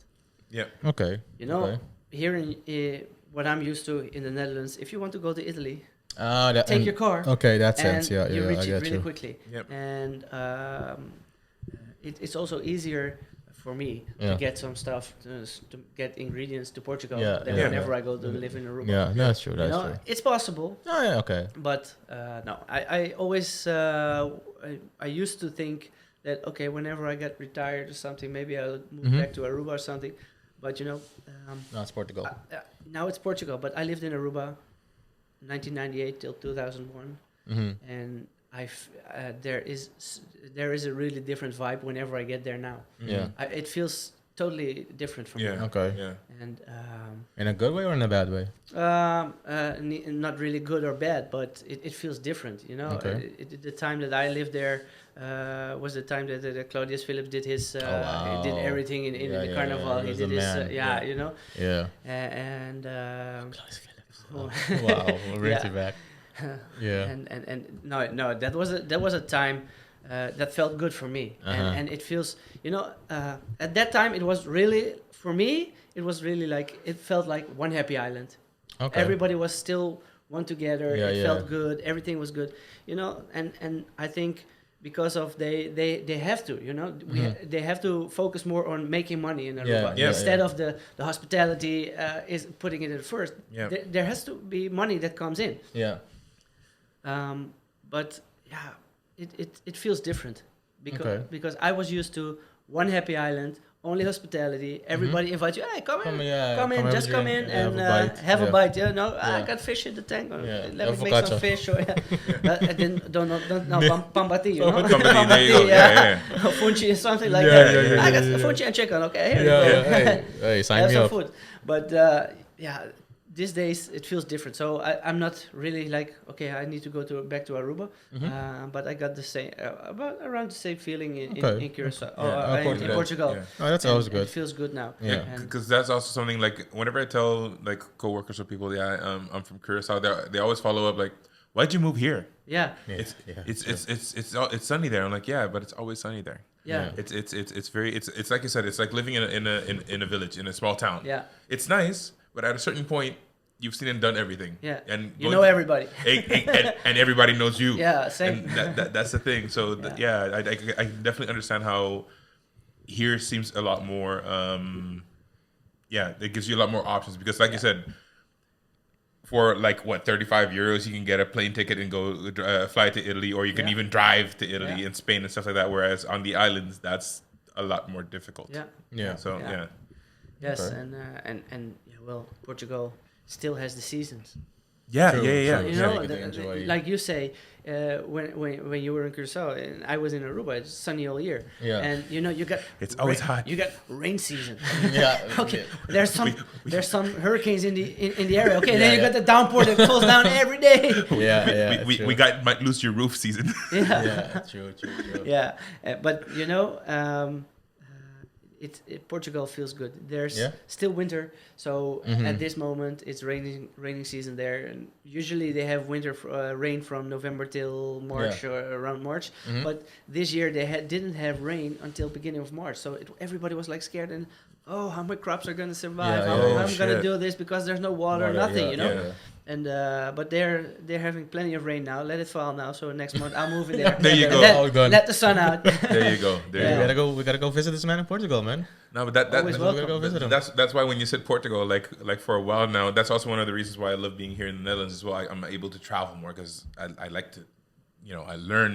Yeah. okay. Here in what I'm used to in the Netherlands, if you want to go to Italy, That, take your car. Okay, that and sense. Yeah, you reach I it get really you. quickly. Yep. And it's also easier for me to get some stuff, to get ingredients to Portugal than whenever I go to live in Aruba. Yeah, that's true. That's true. It's possible. Oh yeah, okay. But no, I always I used to think that whenever I get retired or something, maybe I'll move back to Aruba or something. But No, it's Portugal. now it's Portugal. But I lived in Aruba, 1998 till 2001, and there is a really different vibe whenever I get there now. Yeah. It feels totally different from here. Okay. Yeah. And In a good way or in a bad way? not really good or bad, but it feels different. Okay. The time that I lived there was the time that Claudius Phillips did his he did everything in the carnival. He was did the his man. Yeah. and Wow, we're really back. Yeah. and no, that was a time that felt good for me, and it feels at that time it was really, for me, it was really like, it felt like one happy island. Okay. Everybody was still one together. Yeah, It felt good. Everything was good. And I think because of they have to, they have to focus more on making money in Aruba instead of the hospitality is putting it at first. Yeah. There has to be money that comes in. Yeah. But yeah, it feels different because I was used to one happy island, only hospitality. Everybody invites you. Hey, come in, just come in and have a bite. I got fish in the tank. Let me make some fish. Or, and then don't pambati, Pambati, there you go. funchi, something like that. I got funchi and chicken. Okay, here you go. Hey, sign Have me some up. food. But these days it feels different. So I'm not really like, I need to go back to Aruba. But I got the same, around the same feeling in Curacao, in Portugal. Yeah. Oh, that's always good. It feels good now. Yeah. Because that's also something, like, whenever I tell like coworkers or people, I'm from Curacao, they always follow up like, why'd you move here? Yeah. It's sunny there. I'm like, yeah, but it's always sunny there. Yeah. It's very like you said, it's like living in a village, in a small town. Yeah. It's nice, but at a certain point, you've seen and done everything. Yeah. And you know everybody. and everybody knows you. Yeah, same. And that's the thing. So I definitely understand how here seems a lot more. It gives you a lot more options because, like you said, for like what, 35 euros, you can get a plane ticket and go fly to Italy, or you can even drive to Italy and Spain and stuff like that. Whereas on the islands, that's a lot more difficult. Yeah. So Yes, Okay. and Portugal still has the seasons. Yeah, True, yeah. true. You Yeah, know, you get to enjoy. like you say, when you were in Curacao and I was in Aruba, it's sunny all year. Yeah. And you know, you got It's always hot. You got rain season. Yeah. Okay, there's some hurricanes in the area. Okay, Yeah, then you yeah. got the downpour that falls down every day. Yeah, we might lose your roof season. Yeah, true. Yeah, but you know, Portugal feels good. There's Yeah? still winter, so at this moment it's raining season there, and usually they have winter rain from November till March or around March. But this year they didn't have rain until beginning of March, so everybody was like scared and how my crops are gonna survive? Yeah, How yeah, I'm yeah. gonna Shit. do this because there's no water, nothing, you know. Yeah. And but they're having plenty of rain now. Let it fall now. So next month I'll move in there. There you And go. All done. let the sun out. There you go. There Yeah. you go. We gotta go visit this man in Portugal, man. No, but that Always welcome. We gotta go visit him. that's why when you said Portugal, like for a while now, that's also one of the reasons why I love being here in the Netherlands as well. I'm able to travel more because I like to, I learn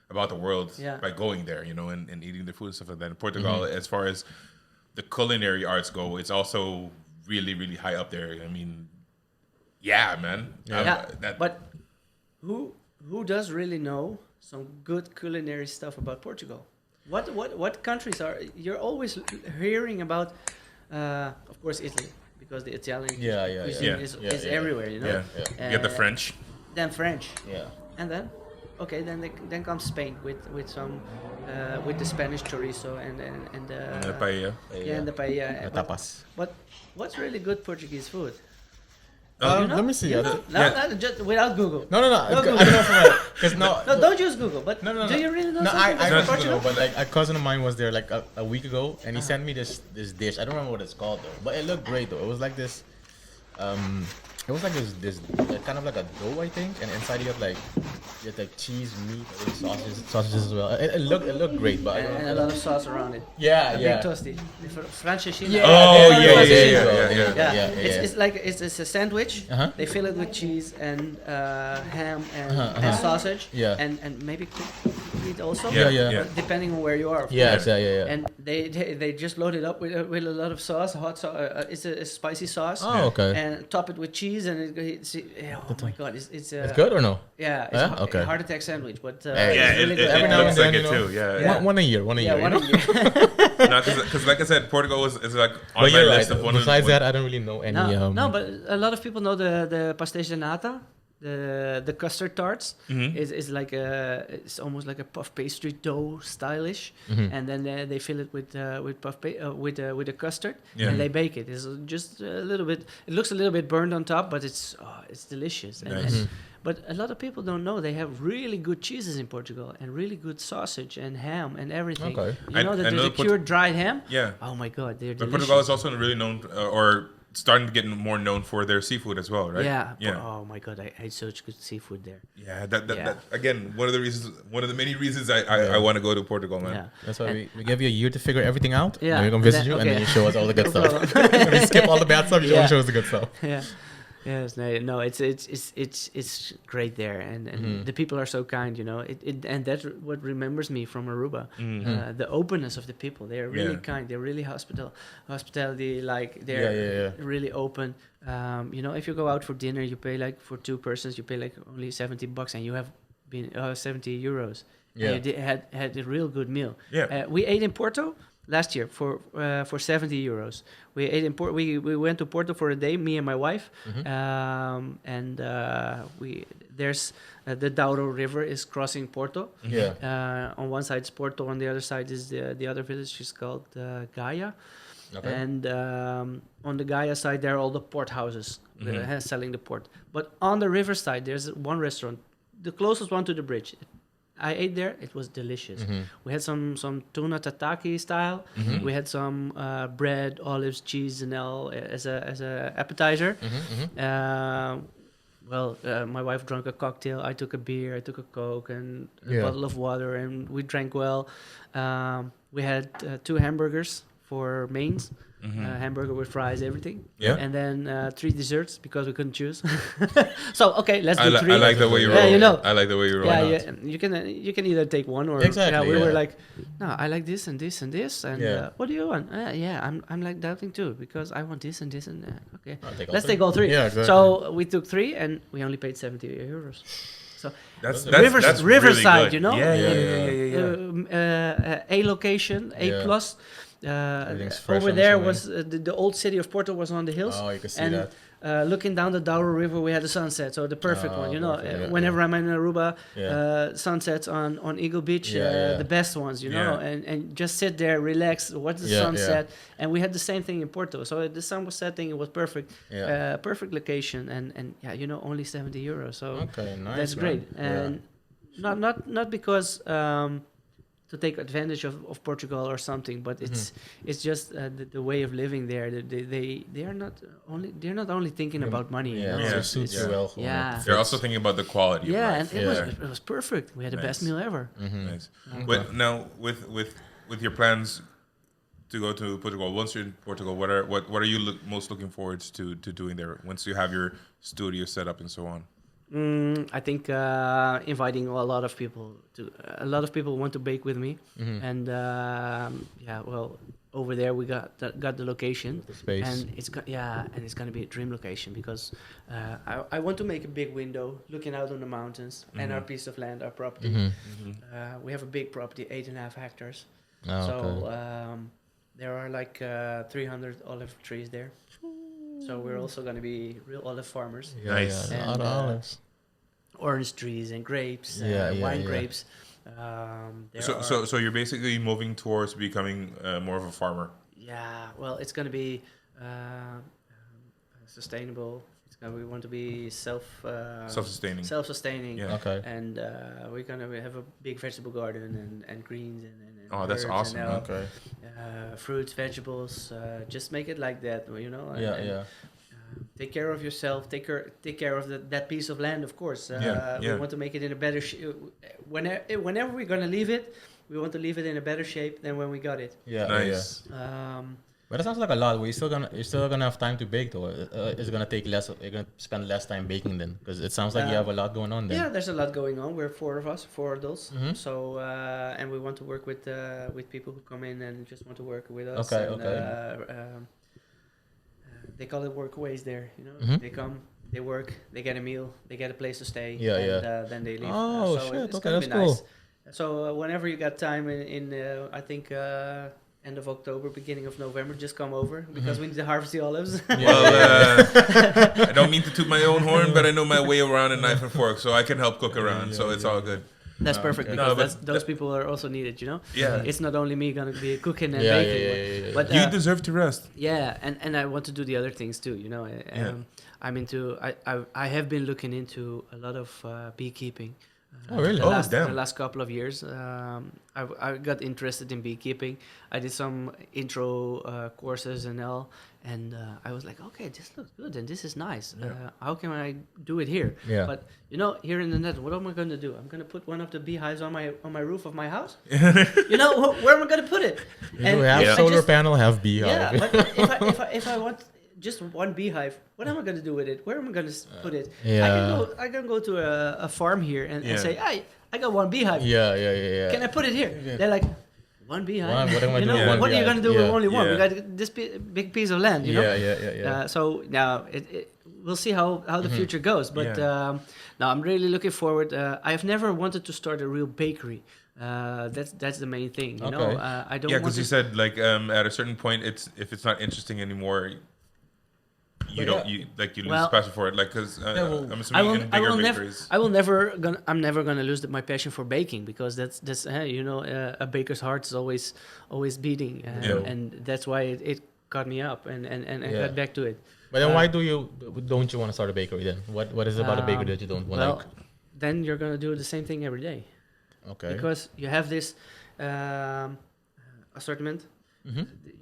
about the world by going there, and eating the food and stuff like that. In Portugal, as far as the culinary arts go, it's also really, really high up there. I mean, yeah, man. But who does really know some good culinary stuff about Portugal? What countries are you're always hearing about? Of course, Italy, because the Italian cuisine is everywhere. You know. Yeah. You get the French. Then French. Yeah. And then comes Spain with some with the Spanish chorizo and The paella. and the paella. The tapas. But what's really good Portuguese food? Let me see. You know? No, just without Google. No. No, Google. I don't know from because No, don't use Google. But No. do you really know No, something I about don't Portugal? know, but like a cousin of mine was there like a week ago, and he sent me this dish. I don't remember what it's called though, but it looked great though. It was like this, this kind of like a dough, I think, and inside you have like cheese, meat, I think sausages as well. It looked great, but I don't And know. a lot of sauce around it. Yeah, A yeah. big toasty. Francesina. Yeah. Oh, Yeah, yeah. It's like it's a sandwich. They fill it with cheese and ham and sausage. Yeah. And maybe cooked meat also. Yeah. Depending on where you are. of Yeah, course. yeah. And they just load it up with a lot of sauce, hot sauce. It's a spicy sauce. Oh, okay. And top it with cheese and oh my god, it's It's good or no? Yeah. It's Yeah? Okay. a heart attack sandwich, but Hey, Yeah, it's really it good. Every now and looks then, like you it know. too. Yeah. Yeah. One a year. Yeah, you one know? of you. No, because like I said, Portugal is like on But my you're list right. of one Besides of that, I don't really know any. No, but a lot of people know the pastéis de nata, the custard tarts. Is like it's almost like a puff pastry dough stylish, and then they fill it with with the custard, and they bake it. It's just a little bit. It looks a little bit burned on top, but it's delicious. Nice. But a lot of people don't know they have really good cheeses in Portugal and really good sausage and ham and everything. Okay. You know I know the cured dried ham. Yeah. Oh my god, they're But delicious. Portugal is also really known, or starting to get more known for their seafood as well, right? Yeah. Oh my god, I ate such good seafood there. Yeah, that again, one of the many reasons I want to go to Portugal, man. Yeah. That's why we give you a year to figure everything out. Yeah. Then we're gonna visit Then- you, and okay. then you show us all the good No stuff. problem. We skip all the bad stuff. You Yeah. only show us the good stuff. Yeah. Yes, no, it's great there, and the people are so kind, you know. And that's what remembers me from Aruba. The openness of the people. They are really kind. They're really hospitality. Like they're really open. You know, if you go out for dinner, you pay like for two persons, you pay like only $70, and you have been 70 euros. Yeah. And you had a real good meal. Yeah. We ate in Porto last year for 70 euros. We ate in we went to Porto for a day, me and my wife, and there's the Douro River is crossing Porto. Yeah. On one side is Porto, on the other side is the other village is called Gaia. Okay. And on the Gaia side, there are all the port houses selling the port. But on the river side, there's one restaurant, the closest one to the bridge. I ate there. It was delicious. We had some tuna tataki style. We had some bread, olives, cheese, and all as a appetizer. My wife drank a cocktail. I took a beer. I took a Coke and a bottle of water, and we drank well. We had 2 hamburgers for mains. hamburger with fries, everything. Yeah. And then 3 desserts because we couldn't choose. So okay, let's do 3. I like the way you roll. Yeah, you know. I like the way you roll. Yeah, you can either take one or Exactly, we yeah. were like, no, I like this and this and this, and Yeah. what do you want? I'm like doubting too because I want this and this and okay, I'll take all let's 3. take all 3. Yeah, exactly. So we took 3 and we only paid 70 euros. So That's Riverside, really you know, Yeah. A location, A Yeah. plus. Everything's fresh, Over I'm there assuming. was the old city of Porto was on the hills. Oh, you can see and that. Looking down the Douro River, we had the sunset, so the perfect one. You know, perfect, yeah, whenever I'm in Aruba, Yeah. sunsets on Eagle Beach, Yeah. the best ones. You know, and just sit there, relax, watch the sunset. And we had the same thing in Porto. So the sun was setting; it was perfect, perfect location, and yeah, you know, only 70 euros. So Okay, nice. that's man. great, and not because. To take advantage of Portugal or something, but it's just the way of living there. They're not only thinking about money. You know? Yeah, Yeah. it suits you well. Yeah. They're also thinking about the quality. Yeah, of and life. it was perfect. We had the best meal ever. Nice. But now with your plans to go to Portugal, once you're in Portugal, what are you most looking forward to doing there once you have your studio set up and so on? I think inviting a lot of people a lot of people want to bake with me, and over there we got the location, The space. and it's gonna be a dream location because I want to make a big window looking out on the mountains and our piece of land, our property. We have a big property, 8.5 hectares. Oh, So okay. there are like 300 olive trees there. So we're also going to be real olive farmers. Nice. Yeah, a And, lot of olives. Orange trees and grapes, wine grapes. So you're basically moving towards becoming more of a farmer. Yeah, well, it's going to be sustainable. We want to be Self-sustaining. Self-sustaining. Yeah. Okay. And we're going to have a big vegetable garden and greens and Oh, that's herbs awesome. and, Okay. fruits, vegetables. Just make it like that, you know. Yeah. Take care of yourself. Take care of that piece of land, of course. We want to make it in a better shape. Whenever we're gonna leave it, we want to leave it in a better shape than when we got it. Yeah. Nice. Yeah. But it sounds like a lot. You're still gonna have time to bake though. It's gonna take less. You're gonna spend less time baking then, because it sounds like you have a lot going on then. Yeah, there's a lot going on. We're 4 of us, 4 adults. So and we want to work with people who come in and just want to work with us. Okay, and, they call it workaways there. You know, they come, they work, they get a meal, they get a place to stay. Then they leave. Oh, so shit. It's Okay, gonna that's be nice. cool. So whenever you got time in I think end of October, beginning of November, just come over because we need to harvest the olives. Well, I don't mean to toot my own horn, but I know my way around a knife and fork, so I can help cook around. So it's all good. That's perfect okay. because No, those people are also needed, you know. Yeah. It's not only me gonna be cooking and baking, but You deserve to rest. yeah, and I want to do the other things too, you know. I'm into. I have been looking into a lot of beekeeping. Oh, really? The last couple of years, I got interested in beekeeping. I did some intro courses and all, and I was like, okay, this looks good and this is nice. How can I do it here? Yeah. But you know, here in the net, what am I going to do? I'm going to put one of the beehives on my roof of my house. You know, where am I going to put it? You have solar panel, have beehive. Yeah, but if I want just one beehive, what am I going to do with it? Where am I going to put it? Yeah. I can go to a farm here and say, hey, I got one beehive. Yeah. Can I put it here? Yeah. They're like, one beehive? What am I you doing know, with one what are you beehive? going to do with Yeah. only one? Yeah. We got this big piece of land, you know? Yeah. So now we'll see how the future goes. But now I'm really looking forward. I've never wanted to start a real bakery. That's the main thing, you know. I don't. Yeah, want because you to said like at a certain point, if it's not interesting anymore, you lose passion for it. Like because I'm assuming in bigger bakeries. I'm never gonna lose my passion for baking because that's you know, a baker's heart is always beating, and that's why it caught me up and I got back to it. But then why don't you want to start a bakery then? What is it about a bakery that you don't want? Well, then you're gonna do the same thing every day. Okay. Because you have this assortment,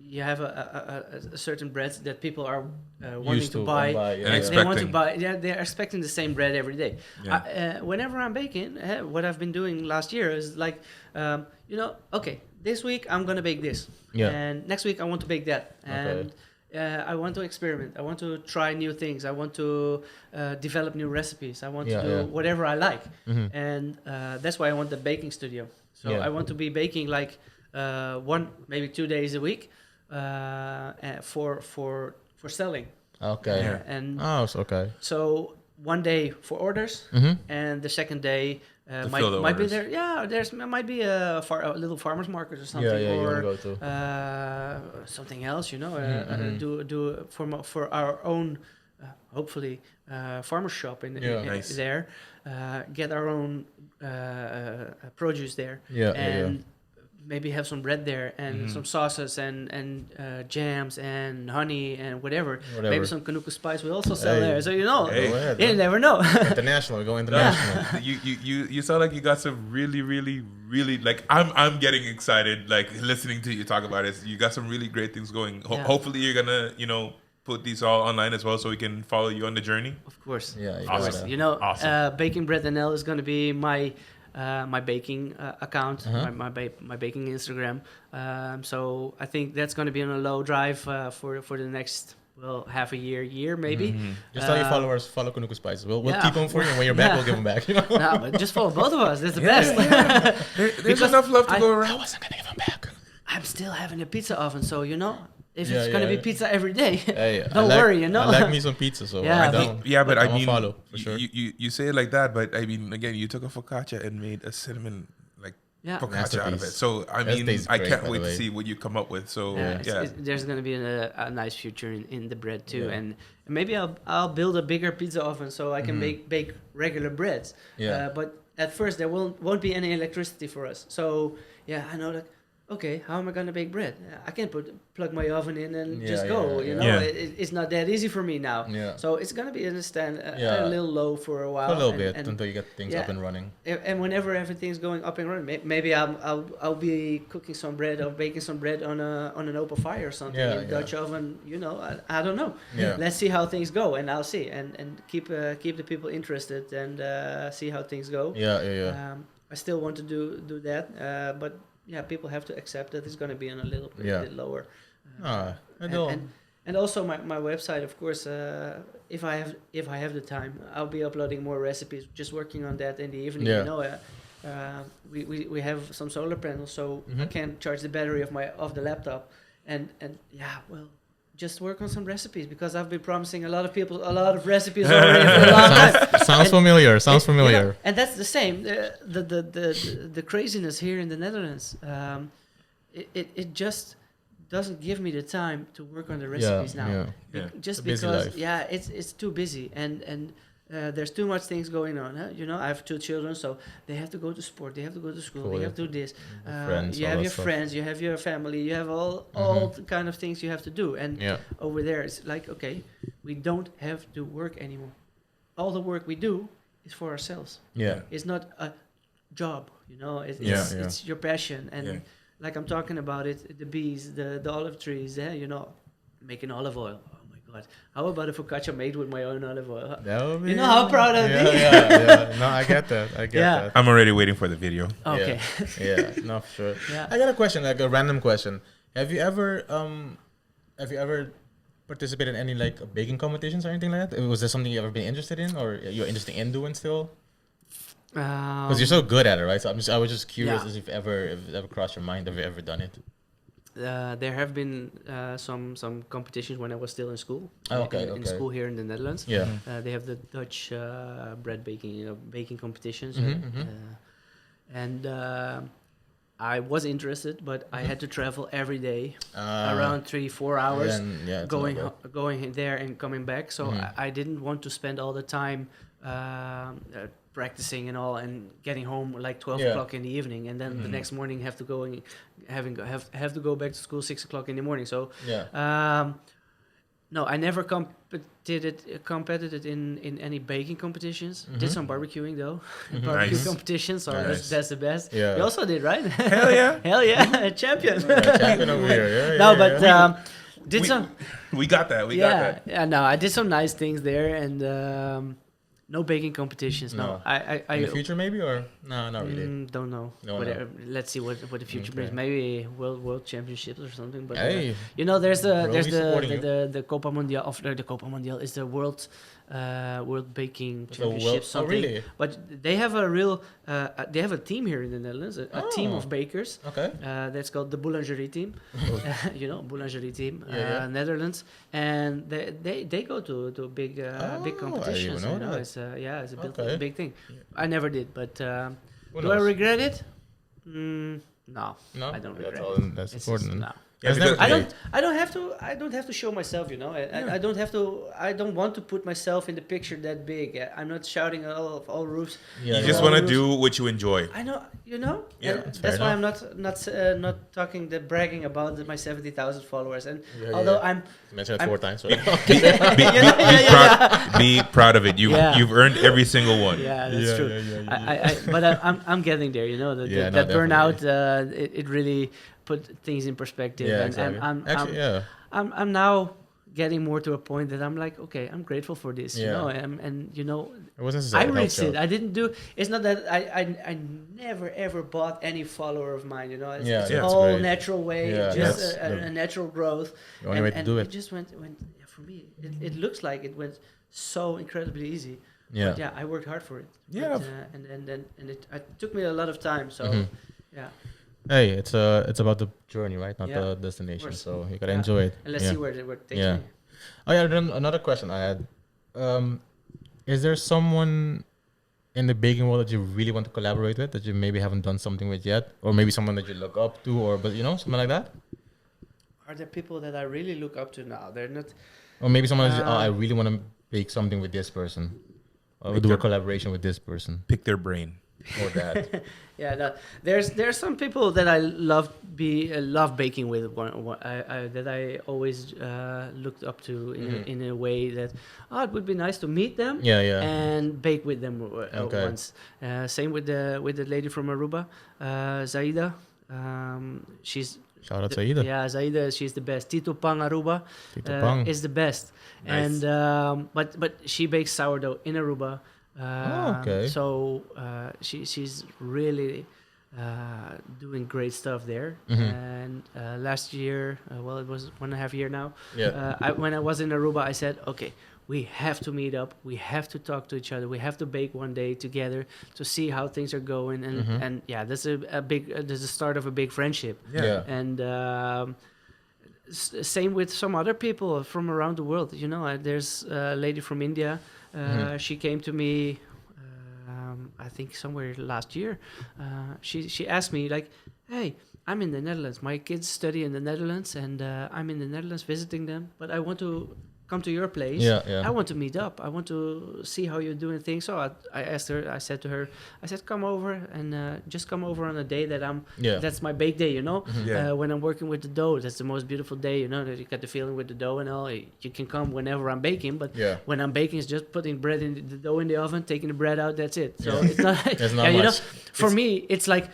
you have a certain bread that people are wanting Used to buy. And They want to expecting. buy. Yeah, they're expecting the same bread every day. Yeah. Whenever I'm baking, what I've been doing last year is like, okay, this week I'm gonna bake this, and next week I want to bake that, and I want to experiment. I want to try new things. I want to develop new recipes. I want to do whatever I like, and that's why I want the baking studio. So I want to be baking like 1, maybe 2 days a week for selling. Okay. And okay. so 1 day for orders, and the second day fill the might be orders. there. Yeah, might be a little farmers market or something, You wanna or go to. something else. Do for our own, hopefully, farmer shop in Nice. there. Get our own produce there, and maybe have some bread there and some sauces and jams and honey and whatever. Maybe some Kanuku spice we also sell there. So Hey. you never know. International. We're going international. You sound like you got some really, really, really, like I'm getting excited like listening to you talk about it. You got some really great things going. Hopefully you're gonna put these all online as well so we can follow you on the journey. Of course. Yeah. Awesome. gotta- Baking Bread NL is going to be my baking account, my baking Instagram. So I think that's going to be on a low drive for the next half a year maybe. Just tell your followers follow Kanuku Spices. We'll Yeah. keep them for you, and when you're back, we'll give them back. No, but just follow both of us. That's the best. There's Because enough love to go I around. wasn't gonna give them back. I'm still having a pizza oven, so if Yeah, it's going to yeah. be pizza every day, Hey, don't worry. I like me some pizza, so Yeah, I'm down. Yeah, but I I'ma mean, follow, for sure. you say it like that, but I mean, again, you took a focaccia and made a cinnamon focaccia out of it. Masterpiece. So I That mean, tastes I great, can't by the wait to way. see what you come up with. So there's going to be a nice future in the bread too, Yeah. and maybe I'll build a bigger pizza oven so I can bake regular breads. Yeah. But at first there won't be any electricity for us. So I know that. Okay, how am I gonna bake bread? I can't plug my oven in and just go. Yeah. It's not that easy for me now. Yeah. So it's gonna be a Yeah. little low for a while. For a little and- bit and- until you get things up and running. and whenever everything's going up and running, maybe I'll be cooking some bread or baking some bread on an open fire or something in Dutch oven. I don't know. Yeah. Let's see how things go, and I'll see and keep the people interested and see how things go. Yeah. I still want to do that, but people have to accept that it's going to be on a little bit lower. And also my website, of course. If I have the time, I'll be uploading more recipes. Just working on that in the evening. Yeah. We have some solar panels, so I can charge the battery of the laptop, and just work on some recipes because I've been promising a lot of people a lot of recipes already for a long time. Sounds familiar. And that's the same. The craziness here in the Netherlands. It just doesn't give me the time to work on the recipes now. Yeah. Just Busy because, life. it's too busy and there's too much things going on. I have 2 children, so they have to go to sport, they have to go to school, they have to do this. Friends, You all have that your stuff. friends, you have your family, you have all the kind of things you have to do. And over there, it's like, okay, we don't have to work anymore. All the work we do is for ourselves. Yeah. It's not a job, it's your passion. And like I'm talking about it, the bees, the olive trees, making olive oil. Oh my God. How about a focaccia made with my own olive oil? That would be, You know how proud I'd be? Yeah. No, I get that. that. I'm already waiting for the video. Okay. Yeah, no, for sure. Yeah. I got a question, like a random question. Have you ever participated in any like baking competitions or anything like that? Was there something you ever been interested in, or you're interested in doing still? Because you're so good at it, right? So I was just curious if it ever crossed your mind. Have you ever done it? There have been some competitions when I was still in school. In school here in the Netherlands. Yeah. They have the Dutch bread baking competitions, and I was interested, but I had to travel every day, around 3-4 hours, going there and coming back. So I didn't want to spend all the time practicing and all, and getting home like 12 o'clock in the evening, and then the next morning have to go back to school 6 o'clock in the morning. So No, I never competed in any baking competitions. Did some barbecuing though, barbecue Nice. competitions. So Nice. that's the best. Yeah. You also did, right? Hell yeah. Hell yeah, a champion. Champion over here. Yeah, No, yeah, but yeah. did some. We got that. We got that. Yeah, no, I did some nice things there, and no baking competitions. No, No. I In the future maybe or no, not really. don't know. No, Whatever. Let's see what the future brings. Okay. Maybe world championships or something. But Hey, you know, there's We're supporting the Copa Mundial. The Copa Mundial is the world baking the championship. world- oh, Something. really? But they have a real they have a team here in the Netherlands. A team Oh. of bakers. okay. That's called the Boulangerie team. You know, Boulangerie team, Yeah. Netherlands, and they go to big big Oh, competitions. I didn't You know know, that. it's it's a big, Okay. big thing. I never did, but Who do I knows? regret it? No, No, I don't That's regret all- it. That's It's important. just, no. Yeah, It's because- never- I don't have to show myself, you know. I don't have to. I don't want to put myself in the picture that big. I'm not shouting all roofs. Yeah, You yeah. just want to do what you enjoy. I know, you know. Yeah, And that's that's fair why I'm not talking bragging about my 70,000 followers. And Yeah, although yeah. I'm Mention it I'm- 4 times. Be proud of it. You've earned every single one. yeah, that's Yeah, true. yeah, yeah, But I'm getting there. You know, Yeah, no, that burnout. It really put things in perspective. Yeah, and exactly. I'm I'm now getting more to a point that I'm like, okay, I'm grateful for this. You Yeah. know, and you know. It wasn't I necessarily risked helped it. out. I didn't do. It's not that I never ever bought any follower of mine. You know, it's, Yeah, it's that's all great. natural way, Yeah, just that's the- a natural growth. The only way to do It it. just went. Yeah, for me, it looks like it went so incredibly easy. Yeah. But yeah, I worked hard for it. Yeah. But, and it took me a lot of time. So Mhm. yeah, Hey, it's about the journey, right? Not Yeah, the destination. course. So you gotta Yeah. enjoy it. and let's Yeah. see where it takes Yeah. me. Oh yeah, then another question I had. Is there someone in the baking world that you really want to collaborate with that you maybe haven't done something with yet, or maybe someone that you look up to, or but you know something like that, Are there people that I really look up to now? They're not. or maybe someone that I Uh, really want to bake something with this person, or Make do a their- collaboration with this person, Pick their brain. or that. Yeah, no, there's some people that I love baking with. That I always looked up to in a way that it would be nice to meet them. Yeah, yeah. And bake with them Okay. once. Same with the lady from Aruba, Zaida. She's Shout out to Ida. yeah, Zaida. She's the best. Tito Pang Aruba Tito Pang. is the best. Nice. And but she bakes sourdough in Aruba. Okay. So she's really doing great stuff there. Mhm. And last year, well, it was 1.5 years now. Yeah. When I was in Aruba, I said, okay, we have to meet up. We have to talk to each other. We have to bake one day together to see how things are going. And Mhm. and yeah, that's a big. That's the start of a big friendship. Yeah. And same with some other people from around the world. You know, there's a lady from India. She came to me, I think somewhere last year. She asked me like, "Hey, I'm in the Netherlands. My kids study in the Netherlands, and I'm in the Netherlands visiting them. But I want to come to your place. Yeah, yeah. I want to meet up. I want to see how you're doing things." So I asked her. I said to her, "I said, come over and just come over on a day that I'm. Yeah. That's my bake day, you know. Yeah. When I'm working with the dough, that's the most beautiful day, you know. That you got the feeling with the dough and all. You can come whenever I'm baking, but Yeah. when I'm baking, it's just putting bread in the dough in the oven, taking the bread out. That's it. So Yeah. it's not. There's not yeah, you know. much. For me, it's like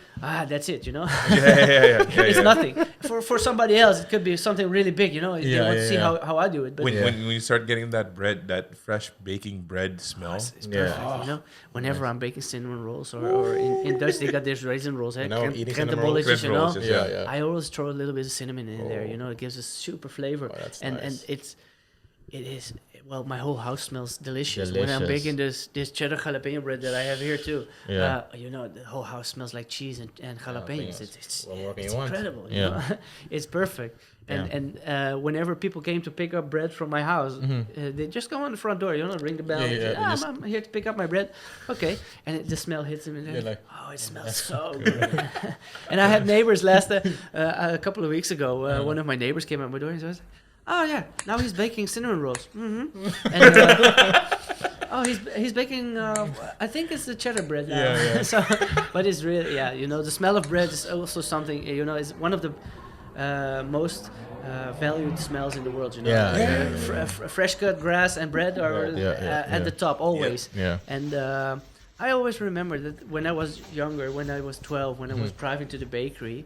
that's it, you know. Yeah. It's nothing. For somebody else, it could be something really big, you know. They Yeah, want to yeah, see yeah. how I do it, but. When you start getting that bread, that fresh baking bread smell. It's Yeah. perfect, you know. Whenever I'm baking cinnamon rolls, or in Dutch they got these raisin rolls, You know, eating cinnamon krentenbolletjes, rolls. you know. Krentenbolletjes, Yeah, yeah. I always throw a little bit of cinnamon in there, Oh. you know. It gives a super flavor, Oh, that's and nice. it is well. My whole house smells delicious when I'm Delicious. baking this cheddar jalapeno bread that I have here too. Yeah. You know, the whole house smells like cheese and jalapenos. Jalapenos. It's What more can it's you want? incredible. You Yeah. know? It's perfect. And whenever people came to pick up bread from my house, they just come on the front door, you know, ring the bell. Mm-hmm. Yeah, and yeah, say, they I'm here to pick up my bread. Okay, and the smell hits them, and You're they're like, oh, it smells so good. And I had neighbors a couple of weeks ago. One of my neighbors came at my door and says, "Oh yeah, now he's baking cinnamon rolls." And, oh, he's baking. I think it's the cheddar bread now. Yeah, yeah. So, but it's really, yeah. You know, the smell of bread is also something. You know, is one of the most valued smells in the world. You know, Yeah. Fresh cut grass and bread are at the top always. Yeah. And I always remember that when I was younger, when I was 12, when I was driving to the bakery,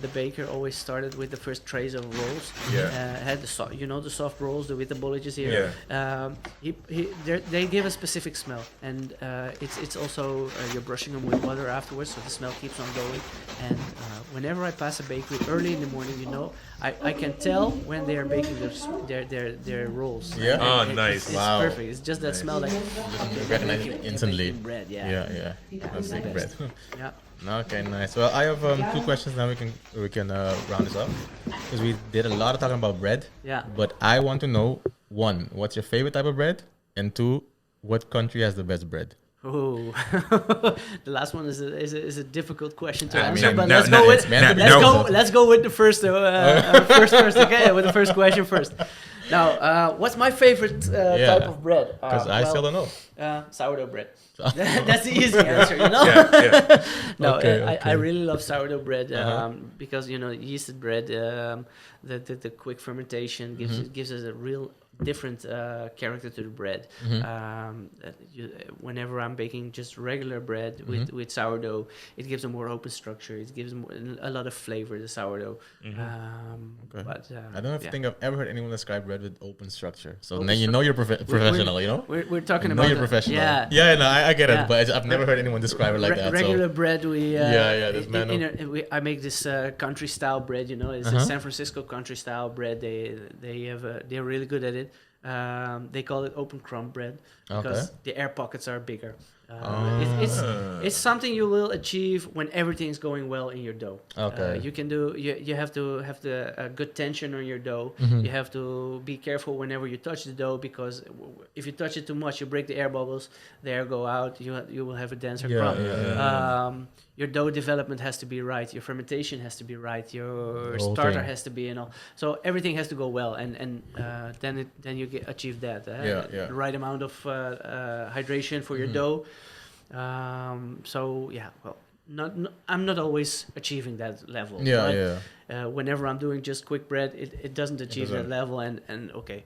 the baker always started with the first trays of rolls. Had the the soft rolls with the bolletjes here. They give a specific smell, and it's also you're brushing them with water afterwards, so the smell keeps on going. And whenever I pass a bakery early in the morning, I can tell when they are baking their rolls. Yeah. And Nice. It's Wow. perfect. It's just that smell, like You recognize it instantly. bread. Yeah. That's the big bread. best. Yeah. Okay, nice. Well, I have 2 questions. Now we can round this up because we did a lot of talking about bread. Yeah. But I want to know 1, what's your favorite type of bread, and 2, what country has the best bread? Oh, the last one is a difficult question to I answer, mean, but no, let's no, go it's with meant to be let's go with the first first. Okay, with the first question first. Now, what's my favorite type of bread? Because I still don't know. Sourdough bread. That's the easy answer, you know. No, Okay. I really love sourdough bread because yeasted bread, the quick fermentation gives us a real different character to the bread. Whenever I'm baking just regular bread with sourdough, it gives a more open structure. It gives a lot of flavor, the sourdough. But I don't think I've ever heard anyone describe bread with open structure. So then you know you're professional, you know? We're talking You about know you're professional. Yeah. No, I get Yeah. it, but I've never heard anyone describe it like that. Regular So. bread, we this man. I make this country style bread. It's a San Francisco country style bread. They're really good at it. They call it open crumb bread because the air pockets are bigger. It's something you will achieve when everything's going well in your dough. Okay. You have to have a good tension on your dough. You have to be careful whenever you touch the dough because if you touch it too much, you break the air bubbles. The air go out. You will have a denser crumb. Your dough development has to be right. Your fermentation has to be right. Your starter has to be, So everything has to go well, and then you achieve that. The right amount of hydration for your dough. I'm not always achieving that level. Whenever I'm doing just quick bread, it doesn't achieve that level, and okay.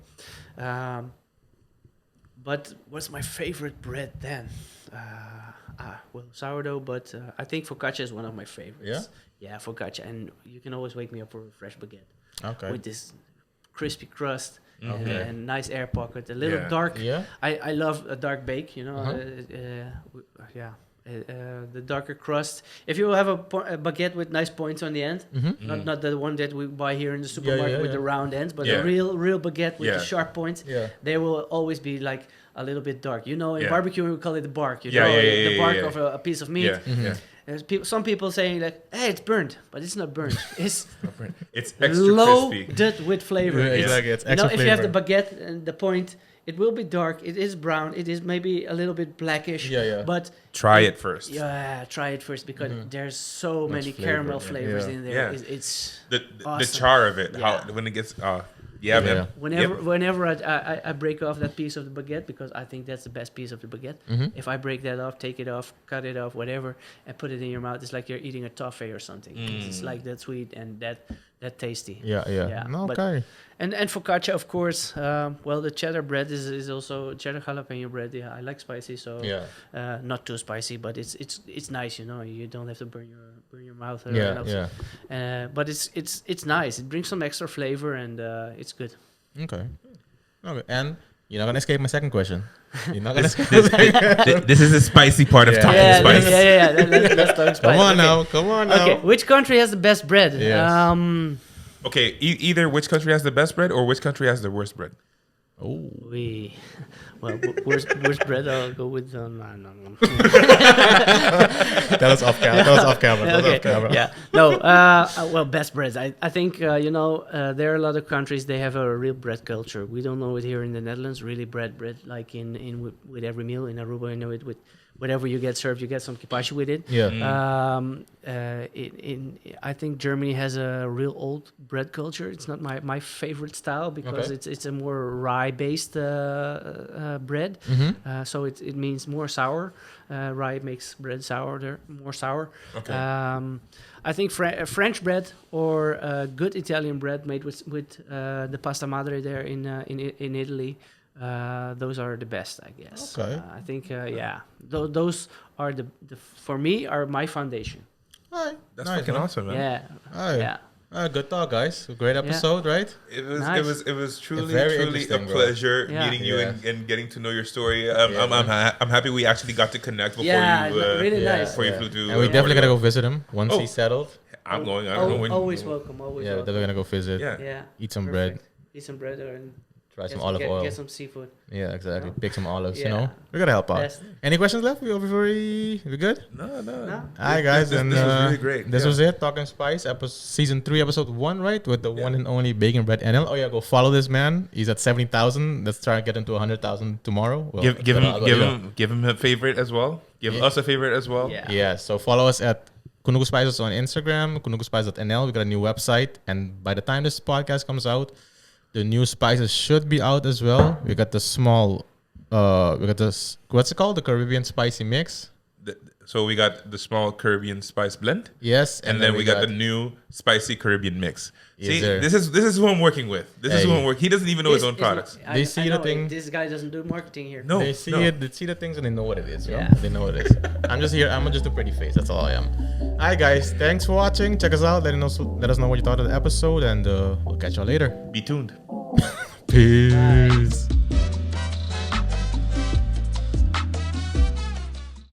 But what's my favorite bread then? Sourdough, but I think focaccia is one of my favorites. Yeah, focaccia, and you can always wake me up for a fresh baguette. Okay. With this crispy crust and nice air pocket, a little dark. Yeah. I love a dark bake, the darker crust. If you have a baguette with nice points on the end, not the one that we buy here in the supermarket with the round ends, but a real baguette with the sharp points, they will always be like a little bit dark. In barbecue we call it the bark. The bark of a piece of meat. There's some people saying like, "Hey, it's burnt," but it's not burnt. It's extra loaded crispy with flavor. Exactly, it's extra if you have the baguette and the point, it will be dark. It is brown. It is maybe a little bit blackish. But try it first. Yeah, try it first because there's so many caramel flavors in there. It's the awesome. char of it. How when it gets man. Whenever I break off that piece of the baguette because I think that's the best piece of the baguette. If I break that off, take it off, cut it off, whatever, and put it in your mouth, it's like you're eating a toffee or something. It's like that sweet and that tasty. Okay. And focaccia, of course. The cheddar bread is also cheddar jalapeno bread. Yeah, I like spicy, so not too spicy, but it's nice. You don't have to burn your mouth. But it's nice. It brings some extra flavor and it's good. Okay. And you're not gonna escape my second question. You're not gonna escape. This is the spicy part of talking spice. Let's talk spice. Come on now. Okay, which country has the best bread? Yes. Okay, either which country has the best bread or which country has the worst bread. Oh. Worst bread. I'll go with no. That was off camera. Yeah. No. Best breads. I think there are a lot of countries they have a real bread culture. We don't know it here in the Netherlands. Really bread like in with every meal in Aruba. I know it with whatever you get served, you get some kipashi with it. Yeah. I think Germany has a real old bread culture. It's not my favorite style because it's a more rye based bread. So it means more sour. Rye makes bread more sour. Okay. I think French bread or good Italian bread made with the pasta madre there in Italy. Those are the best, I guess. Okay. I think those are the for me are my foundation. All right. That's Nice, fucking man. awesome, man. Yeah. All right. Yeah. Good talk, guys. Great episode, right? It was Nice. it was truly Very a interesting, bro. pleasure Yeah. meeting you Yeah. and getting to know your story. Yeah, I'm happy we actually got to connect before Yeah, you really Yeah. nice. before you flew to. And we definitely gotta go visit him once Oh. he's settled. I'm going. I don't know when. Always welcome. Always Yeah, we're welcome. definitely gonna go visit. Yeah. Yeah. Eat some Perfect. Eat some bread and Try get some olive oil. Get some seafood. Yeah, exactly. No? Pick some olives. You Yeah. know, we gotta help out. Best. Any questions left before we good? No. No? All right, guys. This and, was really great. This Yeah. was it. Talking Spice, season 3, episode 1, right? With the one and only Bacon Bread NL. Oh yeah, go follow this man. He's at 70,000. Let's try and get him to 100,000 tomorrow. Well, Give him a favorite as well. Give Yeah. us a favorite as well. Yeah. Yeah. So follow us at Kunugu Spices on Instagram, kunuguspice.nl. We got a new website, and by the time this podcast comes out, the new spices should be out as well. We got the small, we got this, what's it called? The Caribbean spicy mix. So we got the small Caribbean spice blend, Yes, and then we got the new spicy Caribbean mix. Yes, See, sir. this is who I'm working with. This is who I'm working. He doesn't even know his own products. They see the thing- This guy doesn't do marketing here. No, They see no. it, they see the things, and they know what it is. You know? Yeah. They know what it is. I'm just here. I'm just a pretty face. That's all I am. All right, guys. Thanks for watching. Check us out. Let us know what you thought of the episode, and we'll catch y'all later. Be tuned. Peace.